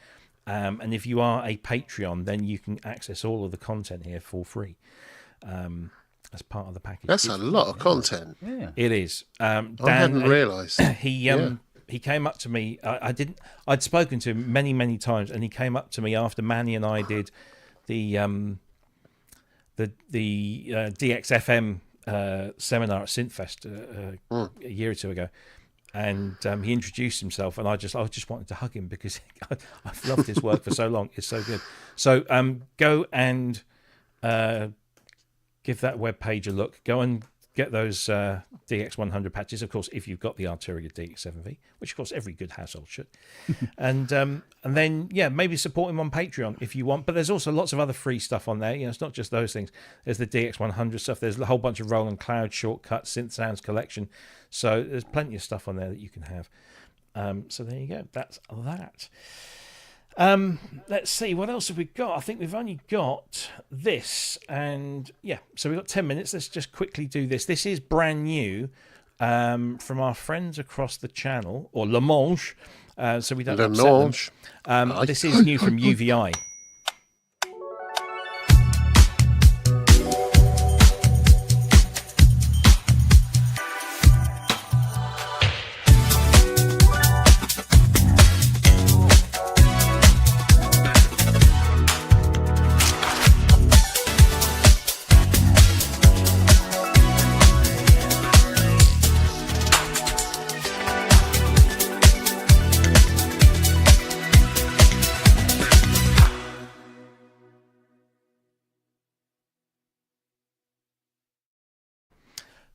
And if you are a Patreon, then you can access all of the content here for free as part of the package. That's a lot of content. Yeah. It is. Dan, I hadn't realised. He came up to me. I'd spoken to him many times, and he came up to me after Manny and I did the DXFM seminar at Synthfest a year or two ago. And he introduced himself, and I just wanted to hug him, because I've loved his work for so long. It's so good. So go and give that webpage a look. Go and get those DX100 patches, of course, if you've got the Arturia DX7V, which of course every good household should. And then maybe support him on Patreon if you want. But there's also lots of other free stuff on there. It's not just those things. There's the DX100 stuff. There's a whole bunch of Roland Cloud shortcuts, synth sounds collection. So there's plenty of stuff on there that you can have. So there you go. That's that. Let's see, what else have we got? I think we've only got this, and so we've got 10 minutes. Let's just quickly do this. This is brand new from our friends across the channel, or Le Mange, so we don't upset them. This is new from UVI.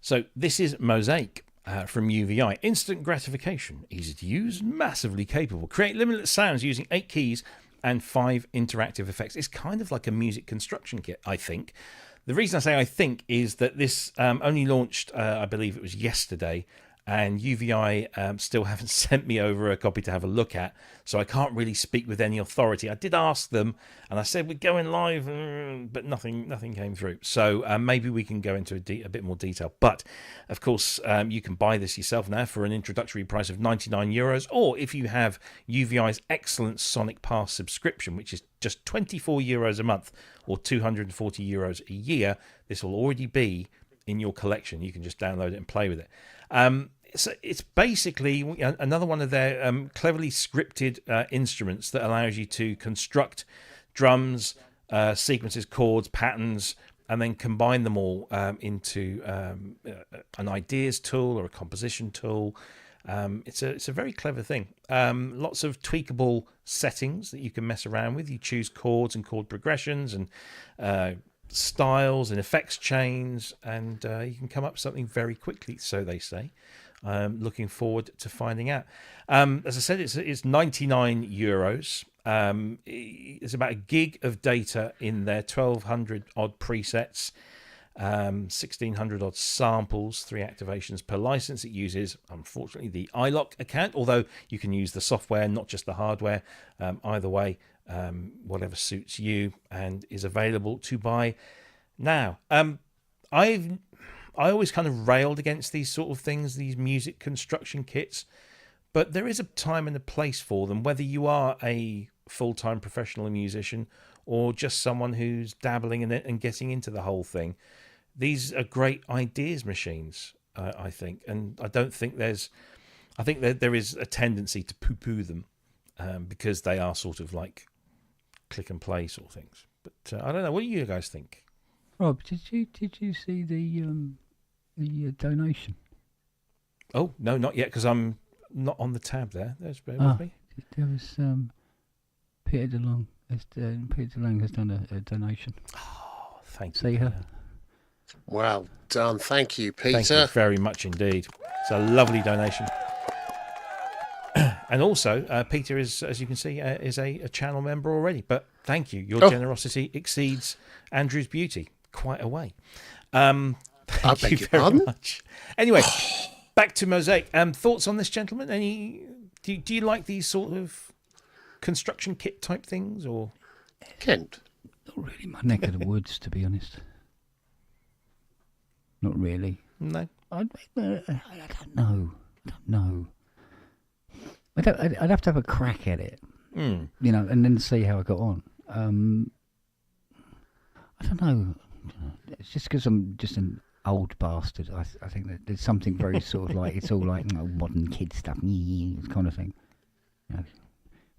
So this is Mosaic from UVI. Instant gratification, easy to use, massively capable. Create limitless sounds using 8 keys and 5 interactive effects. It's kind of like a music construction kit, I think. The reason I say I think is that this only launched, I believe it was yesterday, and UVI still haven't sent me over a copy to have a look at, so I can't really speak with any authority. I did ask them, and I said we're going live, but nothing came through. So maybe we can go into a bit more detail. But of course, you can buy this yourself now for an introductory price of €99, or if you have UVI's excellent Sonic Pass subscription, which is just €24 a month or €240 a year, this will already be in your collection. You can just download it and play with it. So it's basically another one of their cleverly scripted instruments that allows you to construct drums, sequences, chords, patterns, and then combine them all into an ideas tool or a composition tool. It's a very clever thing. Lots of tweakable settings that you can mess around with. You choose chords and chord progressions and styles and effects chains, and you can come up with something very quickly, so they say. Looking forward to finding out. As I said, it's €99. It's about a gig of data in there, 1,200 odd presets, 1,600 odd samples, 3 activations per license. It uses, unfortunately, the iLok account, although you can use the software, not just the hardware. Either way, whatever suits you, and is available to buy now. I always kind of railed against these sort of things, these music construction kits, but there is a time and a place for them, whether you are a full-time professional musician or just someone who's dabbling in it and getting into the whole thing. These are great ideas machines, I think, and I think that there is a tendency to poo-poo them because they are sort of like click and play sort of things. But I don't know. What do you guys think? Rob, did you see the donation? Oh no, not yet, because I'm not on the tab there. There's bear with me. There was Peter DeLong. Peter DeLong has done a donation. Oh, thank you. See her? Well done. Thank you, Peter. Thank you very much indeed. It's a lovely donation. And also, Peter is, as you can see, is a channel member already. But thank you. Your generosity exceeds Andrew's beauty quite a way. Thank you very much. Anyway, back to Mosaic. Thoughts on this, gentleman? Do you like these sort of construction kit type things, or Kent? Not really my neck of the woods, to be honest. Not really. No? I don't know. I'd have to have a crack at it, you know, and then see how I got on. I don't know. It's just because I'm just an old bastard. I think that there's something very sort of like, it's all like, you know, modern kid stuff, kind of thing. You know,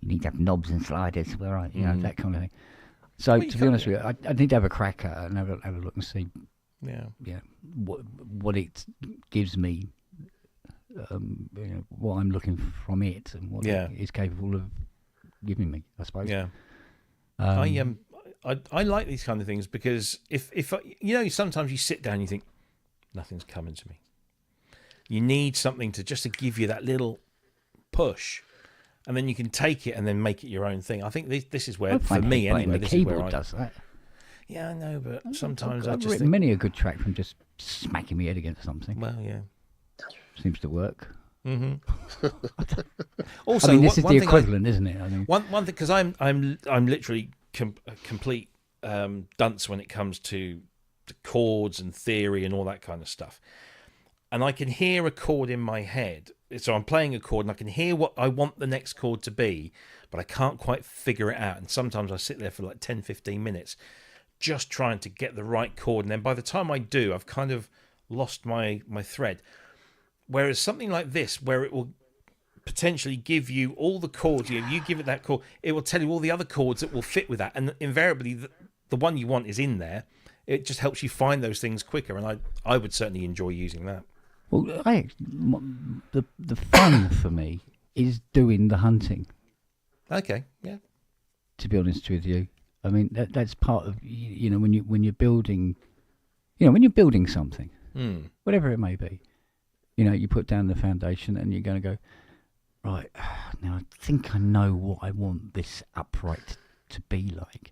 you need to have knobs and sliders, all right, you know, that kind of thing. So to be honest with you, I need to have a crack at it and have a look and see, what it gives me, you know, what I'm looking from it and what it is capable of giving me, I suppose. Yeah. I like these kind of things because if you know, sometimes you sit down and you think nothing's coming to me. You need something to give you that little push, and then you can take it and then make it your own thing. I think this is where, for me anyway, the keyboard does that. Yeah, I know, but sometimes I've written many a good track from just smacking my head against something. Well, yeah, seems to work. Mm-hmm. Also, I mean, this is the equivalent, isn't it? I mean, one thing, because I'm literally a complete dunce when it comes to chords and theory and all that kind of stuff. And I can hear a chord in my head. So I'm playing a chord and I can hear what I want the next chord to be, but I can't quite figure it out. And sometimes I sit there for like 10, 15 minutes just trying to get the right chord. And then by the time I do, I've kind of lost my thread. Whereas something like this, where it will potentially give you all the chords, you give it that chord, it will tell you all the other chords that will fit with that. And invariably, the one you want is in there. It just helps you find those things quicker. And I would certainly enjoy using that. Well, the fun for me is doing the hunting. Okay, yeah. To be honest with you, I mean that's part of, you know, when you're building, you know, when you're building something, whatever it may be, you know, you put down the foundation and you're going to go, right, now I think I know what I want this upright to be like.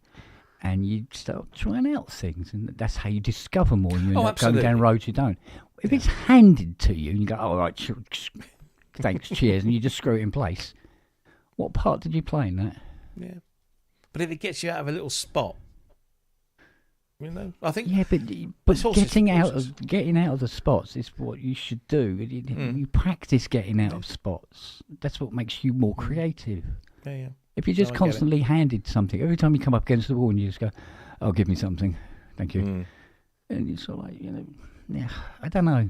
And you start trying out things, and that's how you discover more. And you end up going down roads you don't. If it's handed to you, and you go, "Oh, right, thanks, cheers," and you just screw it in place. What part did you play in that? Yeah, but if it gets you out of a little spot, you know, I think. Yeah, but getting out of the spots is what you should do. You practice getting out of spots. That's what makes you more creative. Yeah. If you're just constantly handed something, every time you come up against the wall and you just go, "Oh, give me something, thank you," and it's sort of like, you know, yeah, I don't know.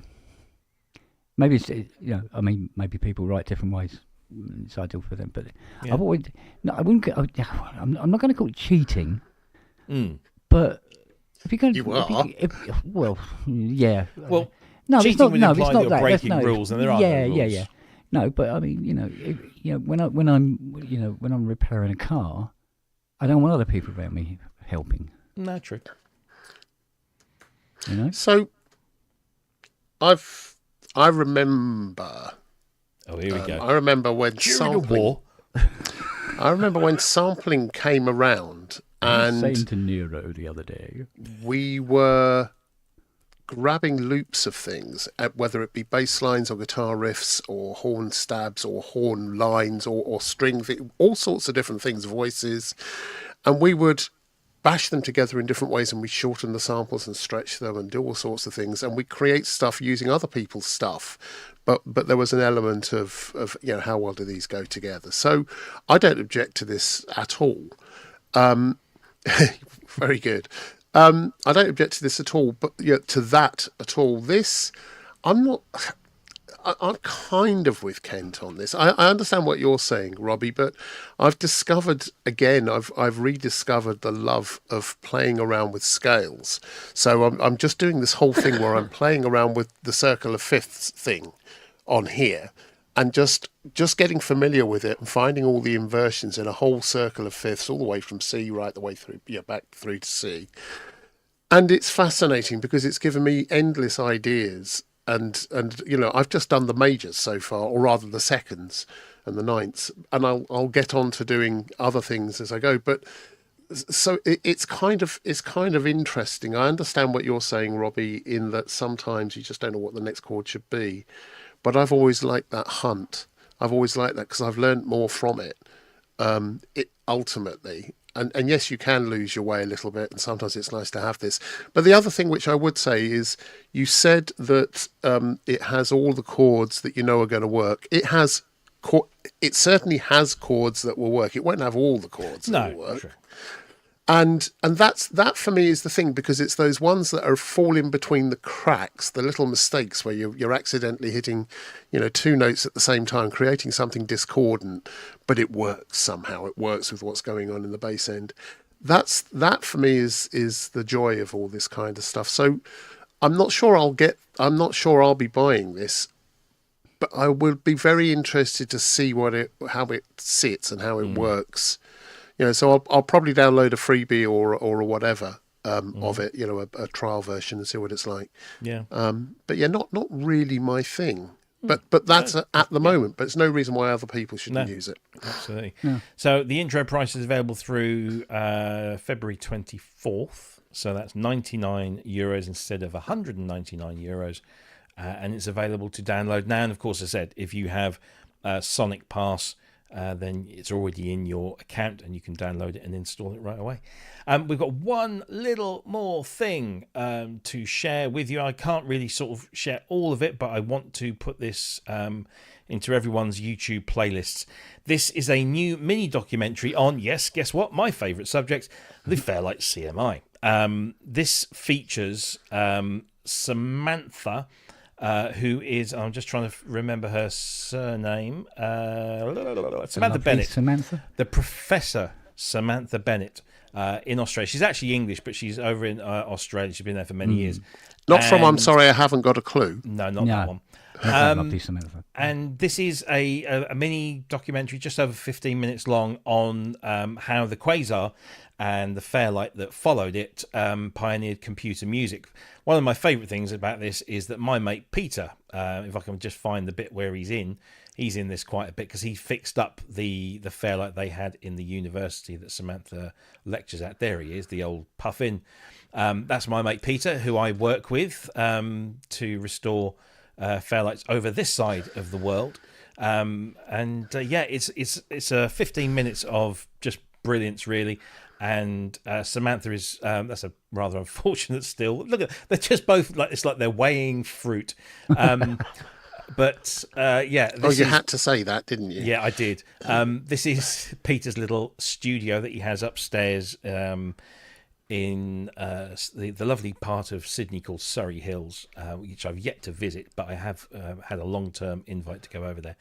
Maybe it's, you know, I mean, maybe people write different ways. It's ideal for them, but I've always, no, I wouldn't. I'm not going to call it cheating, but if you're going to, well, yeah, well, no, cheating it's not. would No, imply it's not you're that. breaking rules, and there are no rules. Yeah. No, but I mean, you know, when I'm repairing a car, I don't want other people around me helping. No, true. You know. So, I remember. Oh, here we go. I remember when sampling. I remember when sampling came around, and I was saying to Nero the other day, we were grabbing loops of things, whether it be bass lines or guitar riffs or horn stabs or horn lines or string, all sorts of different things, voices, and we would bash them together in different ways, and we shorten the samples and stretch them and do all sorts of things, and we create stuff using other people's stuff, but there was an element of you know, how well do these go together. So I don't object to this at all. Very good. I don't object to this at all, but to that at all. This, I'm kind of with Kent on this. I understand what you're saying, Robbie, but I've discovered, again, I've rediscovered the love of playing around with scales. So I'm just doing this whole thing where I'm playing around with the circle of fifths thing on here, and just getting familiar with it and finding all the inversions in a whole circle of fifths, all the way from C right the way through, back through to C. And it's fascinating because it's given me endless ideas. And I've just done the majors so far, or rather the seconds and the ninths, and I'll get on to doing other things as I go. But so it's kind of interesting. I understand what you're saying, Robbie, in that sometimes you just don't know what the next chord should be. But I've always liked that hunt. I've always liked that because I've learned more from it. It ultimately. And yes, you can lose your way a little bit, and sometimes it's nice to have this. But the other thing which I would say is, you said that it has all the chords that you know are going to work. It certainly has chords that will work. It won't have all the chords that will work. Sure. And that for me is the thing, because it's those ones that are falling between the cracks, the little mistakes where you're accidentally hitting, two notes at the same time, creating something discordant, but it works somehow. It works with what's going on in the bass end. That for me is the joy of all this kind of stuff. So I'm not sure I'll be buying this, but I would be very interested to see how it sits and how it works. So I'll probably download a freebie or a whatever of it, a trial version, and see what it's like. Yeah. But yeah, not really my thing. But that's at the moment. But it's no reason why other people shouldn't use it. Absolutely. Yeah. So the intro price is available through February 24th. So that's €99 instead of €199. And it's available to download now. And of course, as I said, if you have Sonic Pass, then it's already in your account and you can download it and install it right away. We've got one little more thing to share with you. I can't really sort of share all of it, but I want to put this into everyone's YouTube playlists. This is a new mini documentary on, yes, guess what? My favourite subject, the Fairlight CMI. This features Samantha, who is, I'm just trying to remember her surname, Samantha Bennett. Samantha? The Professor Samantha Bennett in Australia. She's actually English, but she's over in Australia. She's been there for many years. I'm sorry, I haven't got a clue. No, not that one. And this is a mini documentary just over 15 minutes long on how the Quasar and the Fairlight that followed it pioneered computer music. One of my favourite things about this is that my mate Peter, if I can just find the bit where he's in this quite a bit, because he fixed up the Fairlight they had in the university that Samantha lectures at. There he is, the old puffin. That's my mate Peter, who I work with to restore Fairlights over this side of the world. It's 15 minutes of just brilliance, really. And Samantha is that's a rather unfortunate still. Look at, they're just both like, it's like they're weighing fruit. But you had to say that, didn't you? Yeah, I did. This is Peter's little studio that he has upstairs in the lovely part of Sydney called Surrey Hills, which I've yet to visit, but I have had a long-term invite to go over there.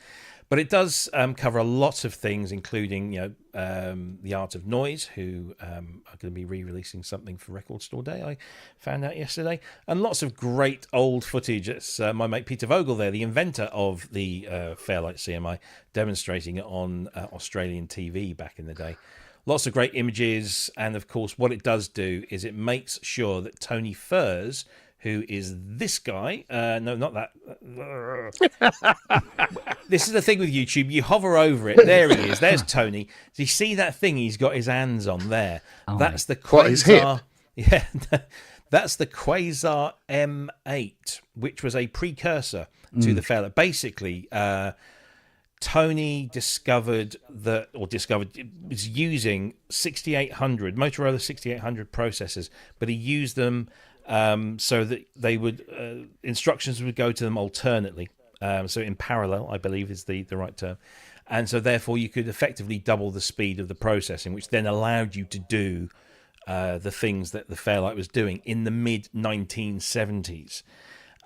But it does cover a lot of things, including the Art of Noise, who are going to be re-releasing something for Record Store Day, I found out yesterday, and lots of great old footage. It's my mate Peter Vogel there, the inventor of the Fairlight CMI, demonstrating it on Australian TV back in the day. Lots of great images, and of course what it does do is it makes sure that Tony Furs, who is this guy, no, not that. This is the thing with YouTube. You hover over it. There he is. There's Tony. Do you see that thing he's got his hands on there? That's the Quasar. Yeah, that's the Quasar M8, which was a precursor to the Fairlight. Basically, Tony was using 6800 Motorola 6800 processors, but he used them so that they would instructions would go to them alternately, so in parallel, I believe is the right term, and so therefore you could effectively double the speed of the processing, which then allowed you to do the things that the Fairlight was doing in the mid 1970s,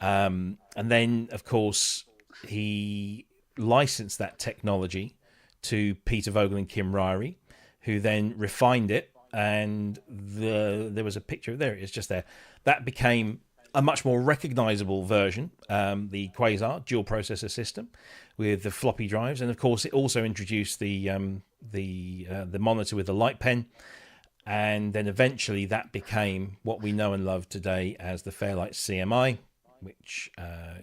and then of course he licensed that technology to Peter Vogel and Kim Ryrie, who then refined it, and there was a picture, there it is, just there, that became a much more recognizable version, the Quasar dual processor system with the floppy drives, and of course it also introduced the monitor with the light pen, And then eventually that became what we know and love today as the Fairlight CMI, which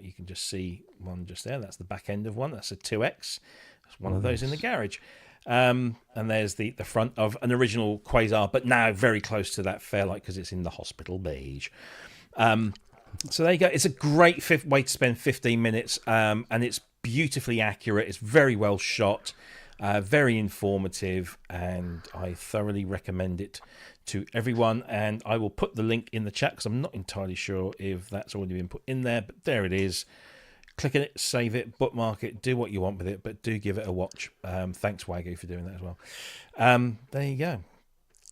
you can just see one just there. That's the back end of one. That's a 2X. That's one of those in the garage. And there's the front of an original Quasar, but now very close to that Fairlight because it's in the hospital beige. So there you go. It's a great way to spend 15 minutes, and it's beautifully accurate. It's very well shot. Very informative, and I thoroughly recommend it to everyone. And I will put the link in the chat because I'm not entirely sure if that's already been put in there, but there it is. Click on it, save it, bookmark it, do what you want with it, but do give it a watch. Thanks, Wagyu, for doing that as well. There you go.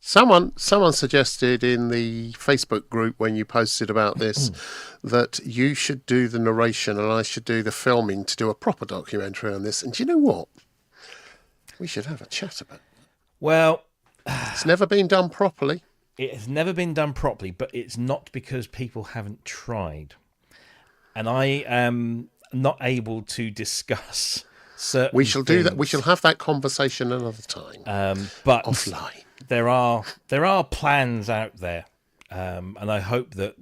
Someone suggested in the Facebook group when you posted about this that you should do the narration and I should do the filming to do a proper documentary on this. And do you know what? We should have a chat about it. Well, it's never been done properly. It has never been done properly, but it's not because people haven't tried. And I am not able to discuss certain We shall do that. things. We shall have that conversation another time. But offline. There are plans out there, and I hope that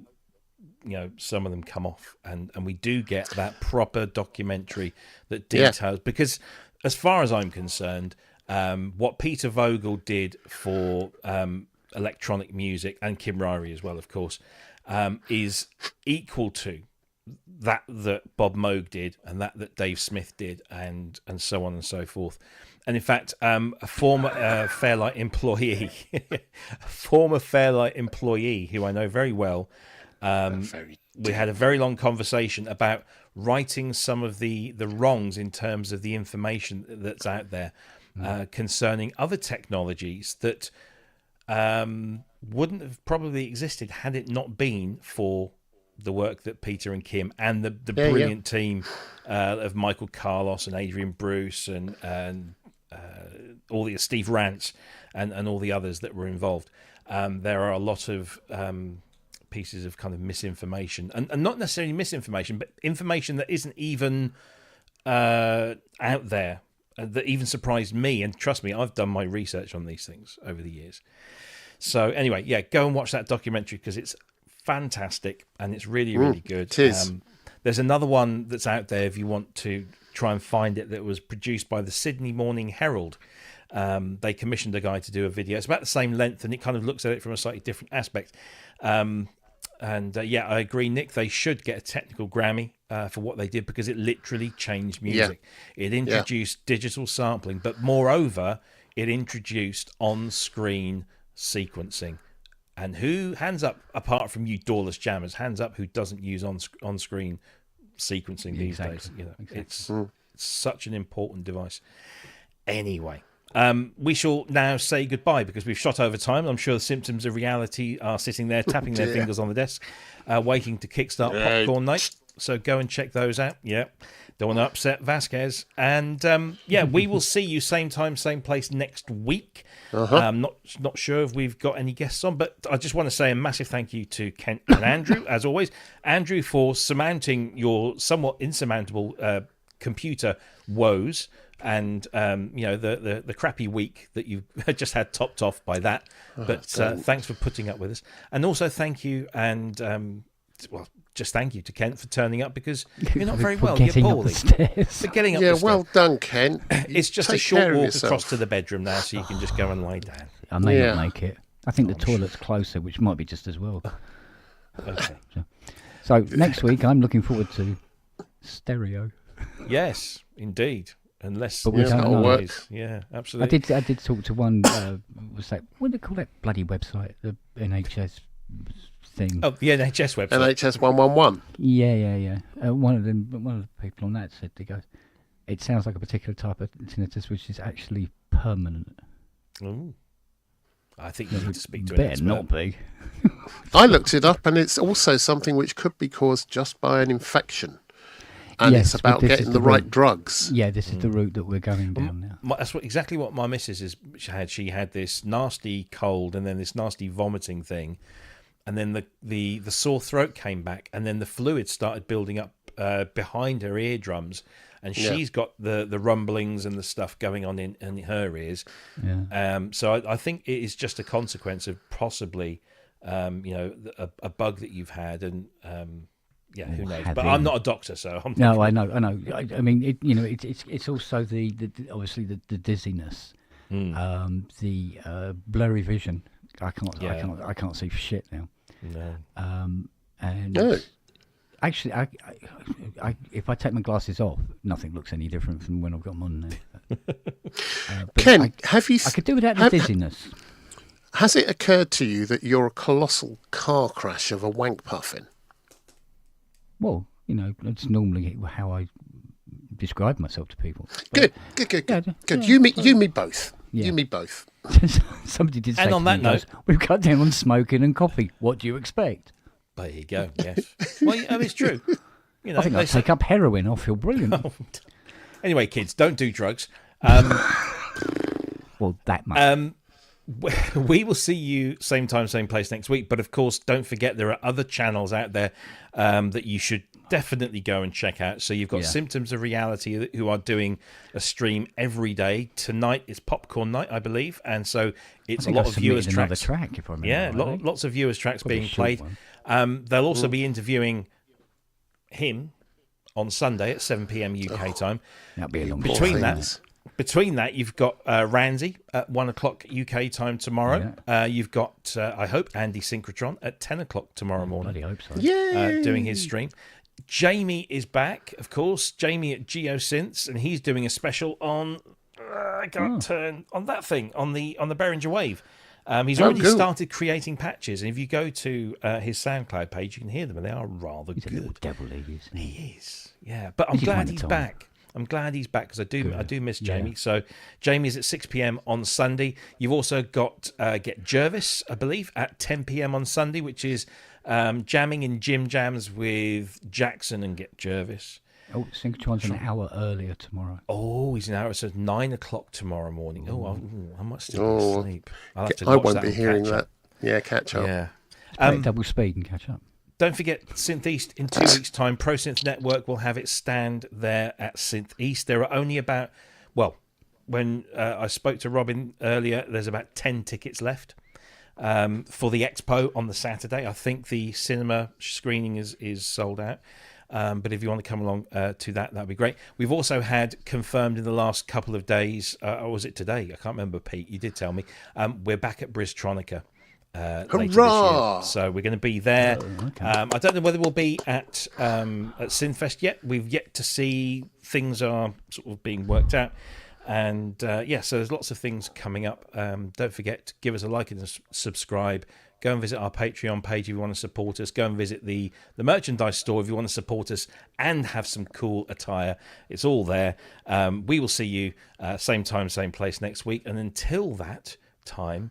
some of them come off, and we do get that proper documentary that details because. As far as I'm concerned, what Peter Vogel did for electronic music, and Kim Ryrie as well, of course, is equal to that Bob Moog did, and that Dave Smith did, and so on and so forth. And in fact, a former Fairlight employee, who I know very well, we had a very long conversation about writing some of the wrongs in terms of the information that's out there concerning other technologies that wouldn't have probably existed had it not been for the work that Peter and Kim and the brilliant team of Michael Carlos and Adrian Bruce and all the Steve Rance and all the others that were involved. There are a lot of pieces of kind of misinformation and not necessarily misinformation, but information that isn't even out there, that even surprised me. And trust me, I've done my research on these things over the years. So anyway, go and watch that documentary because it's fantastic and it's really, really good. It is. There's another one that's out there if you want to try and find it, that was produced by the Sydney Morning Herald. They commissioned a guy to do a video. It's about the same length and it kind of looks at it from a slightly different aspect. I agree, Nick, they should get a technical Grammy for what they did because it literally changed music. It introduced digital sampling, but moreover, it introduced on-screen sequencing. And who, hands up, apart from you doorless jammers, hands up who doesn't use on-screen sequencing these days. It's such an important device. Anyway, we shall now say goodbye because we've shot over time. I'm sure the Symptoms of Reality are sitting there tapping their fingers on the desk, waiting to kickstart Popcorn Night. So go and check those out. Don't want to upset Vasquez. And we will see you same time, same place next week. Not sure if we've got any guests on, but I just want to say a massive thank you to Kent and Andrew, as always. Andrew, for surmounting your somewhat insurmountable computer woes and the crappy week that you just had topped off by that. But thanks for putting up with us. And also thank you and just thank you to Kent for turning up because you're not very well. You're poorly. For getting up the stairs. Well done, Kent. It's just a short walk across to the bedroom now, so you can just go and lie down. I may not make it. I think the toilet's closer, which might be just as well. Okay. So next week, I'm looking forward to stereo. Yes, indeed. Unless but we don't know. Yeah, absolutely. I did talk to one. Was that what do they call that bloody website? The NHS thing. Oh, the NHS website. NHS 111. Yeah. One of the people on that said it sounds like a particular type of tinnitus, which is actually permanent. Ooh. I think you need to speak to an better expert. not be. I looked it up, and it's also something which could be caused just by an infection. And yes, it's about getting the right drugs. Yeah, this is the route that we're going down now. That's exactly what my missus had. She had this nasty cold and then this nasty vomiting thing. And then the sore throat came back. And then the fluid started building up behind her eardrums. and Yeah. she's got the rumblings and the stuff going on in her ears. Yeah. So I think it is just a consequence of possibly, a bug that you've had, and who knows? But having- I'm not a doctor, so I'm No, I know. I mean, it's also the obviously the dizziness, the blurry vision. I can't see for shit now. No. And No. actually, I if I take my glasses off, nothing looks any different from when I've got them on now. But Ken, have you? I could do without the dizziness. Has it occurred to you that you're a colossal car crash of a wank puffin? Well, it's normally how I describe myself to people. Good. Yeah, You me both. Yeah. You me both. Somebody did say And to on me, that note- we've cut down on smoking and coffee. What do you expect? There you go. Yes. Well, it's true. I think I'll take up heroin. I'll feel brilliant. Anyway, kids, don't do drugs. Well, that much. We will see you same time, same place next week. But of course, don't forget there are other channels out there that you should definitely go and check out. So you've got Symptoms of Reality, who are doing a stream every day. Tonight is Popcorn Night, I believe, and so it's a lot of viewers another tracks. track, if I remember. Yeah, rightly. lots of viewers tracks Probably a being short played. one. They'll also be interviewing him on Sunday at 7 p.m. UK time. That'll be a long Between that, you've got Randy at 1 o'clock UK time tomorrow. You've got, I hope, Andy Synchrotron at 10 o'clock tomorrow morning. Bloody hope so. Doing his stream. Jamie is back, of course. Jamie at Geosynths, and he's doing a special on. I can't turn on that thing on the Behringer Wave. He's already started creating patches, and if you go to his SoundCloud page, you can hear them, and they are rather He's a little good. devil, isn't he? He is, yeah. But I'm glad he's back. I'm glad he's back because I do miss Jamie. So Jamie's at 6 p.m. on Sunday. You've also got Get Jervis, I believe, at 10 p.m. on Sunday, which is jamming in Jim Jams with Jackson and Get Jervis. Oh, Synchrotron's an hour earlier tomorrow. Oh, he's an hour. So 9 o'clock tomorrow morning. I might still be asleep. I'll have to I watch won't that be and hearing catch that. up. Yeah, catch up. Yeah. Play at double speed and catch up. Don't forget Synth East in 2 weeks' time. Pro Synth Network will have its stand there at Synth East. There are only about, when I spoke to Robin earlier, there's about 10 tickets left for the expo on the Saturday. I think the cinema screening is sold out. But if you want to come along to that'd be great. We've also had confirmed in the last couple of days, or was it today? I can't remember, Pete. You did tell me. We're back at Bristronica. Later this year. So we're going to be there. Oh, okay. I don't know whether we'll be at Synfest yet. We've yet to see. Things are sort of being worked out. And so there's lots of things coming up. Don't forget to give us a like and subscribe. Go and visit our Patreon page if you want to support us. Go and visit the merchandise store if you want to support us and have some cool attire. It's all there. We will see you same time, same place next week. And until that time,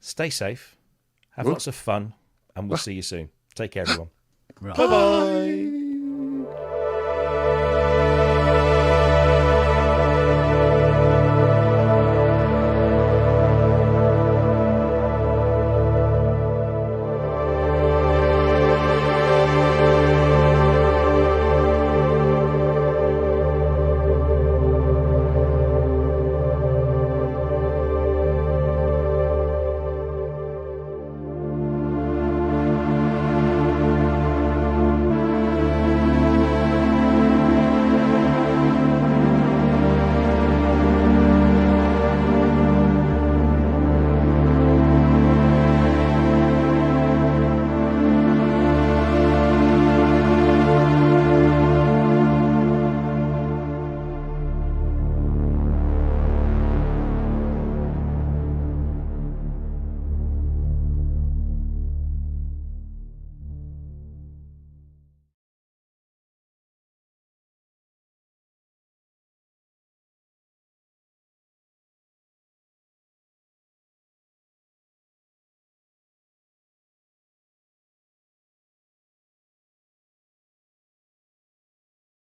stay safe, have lots of fun, and we'll see you soon. Take care, everyone. Right. Bye-bye.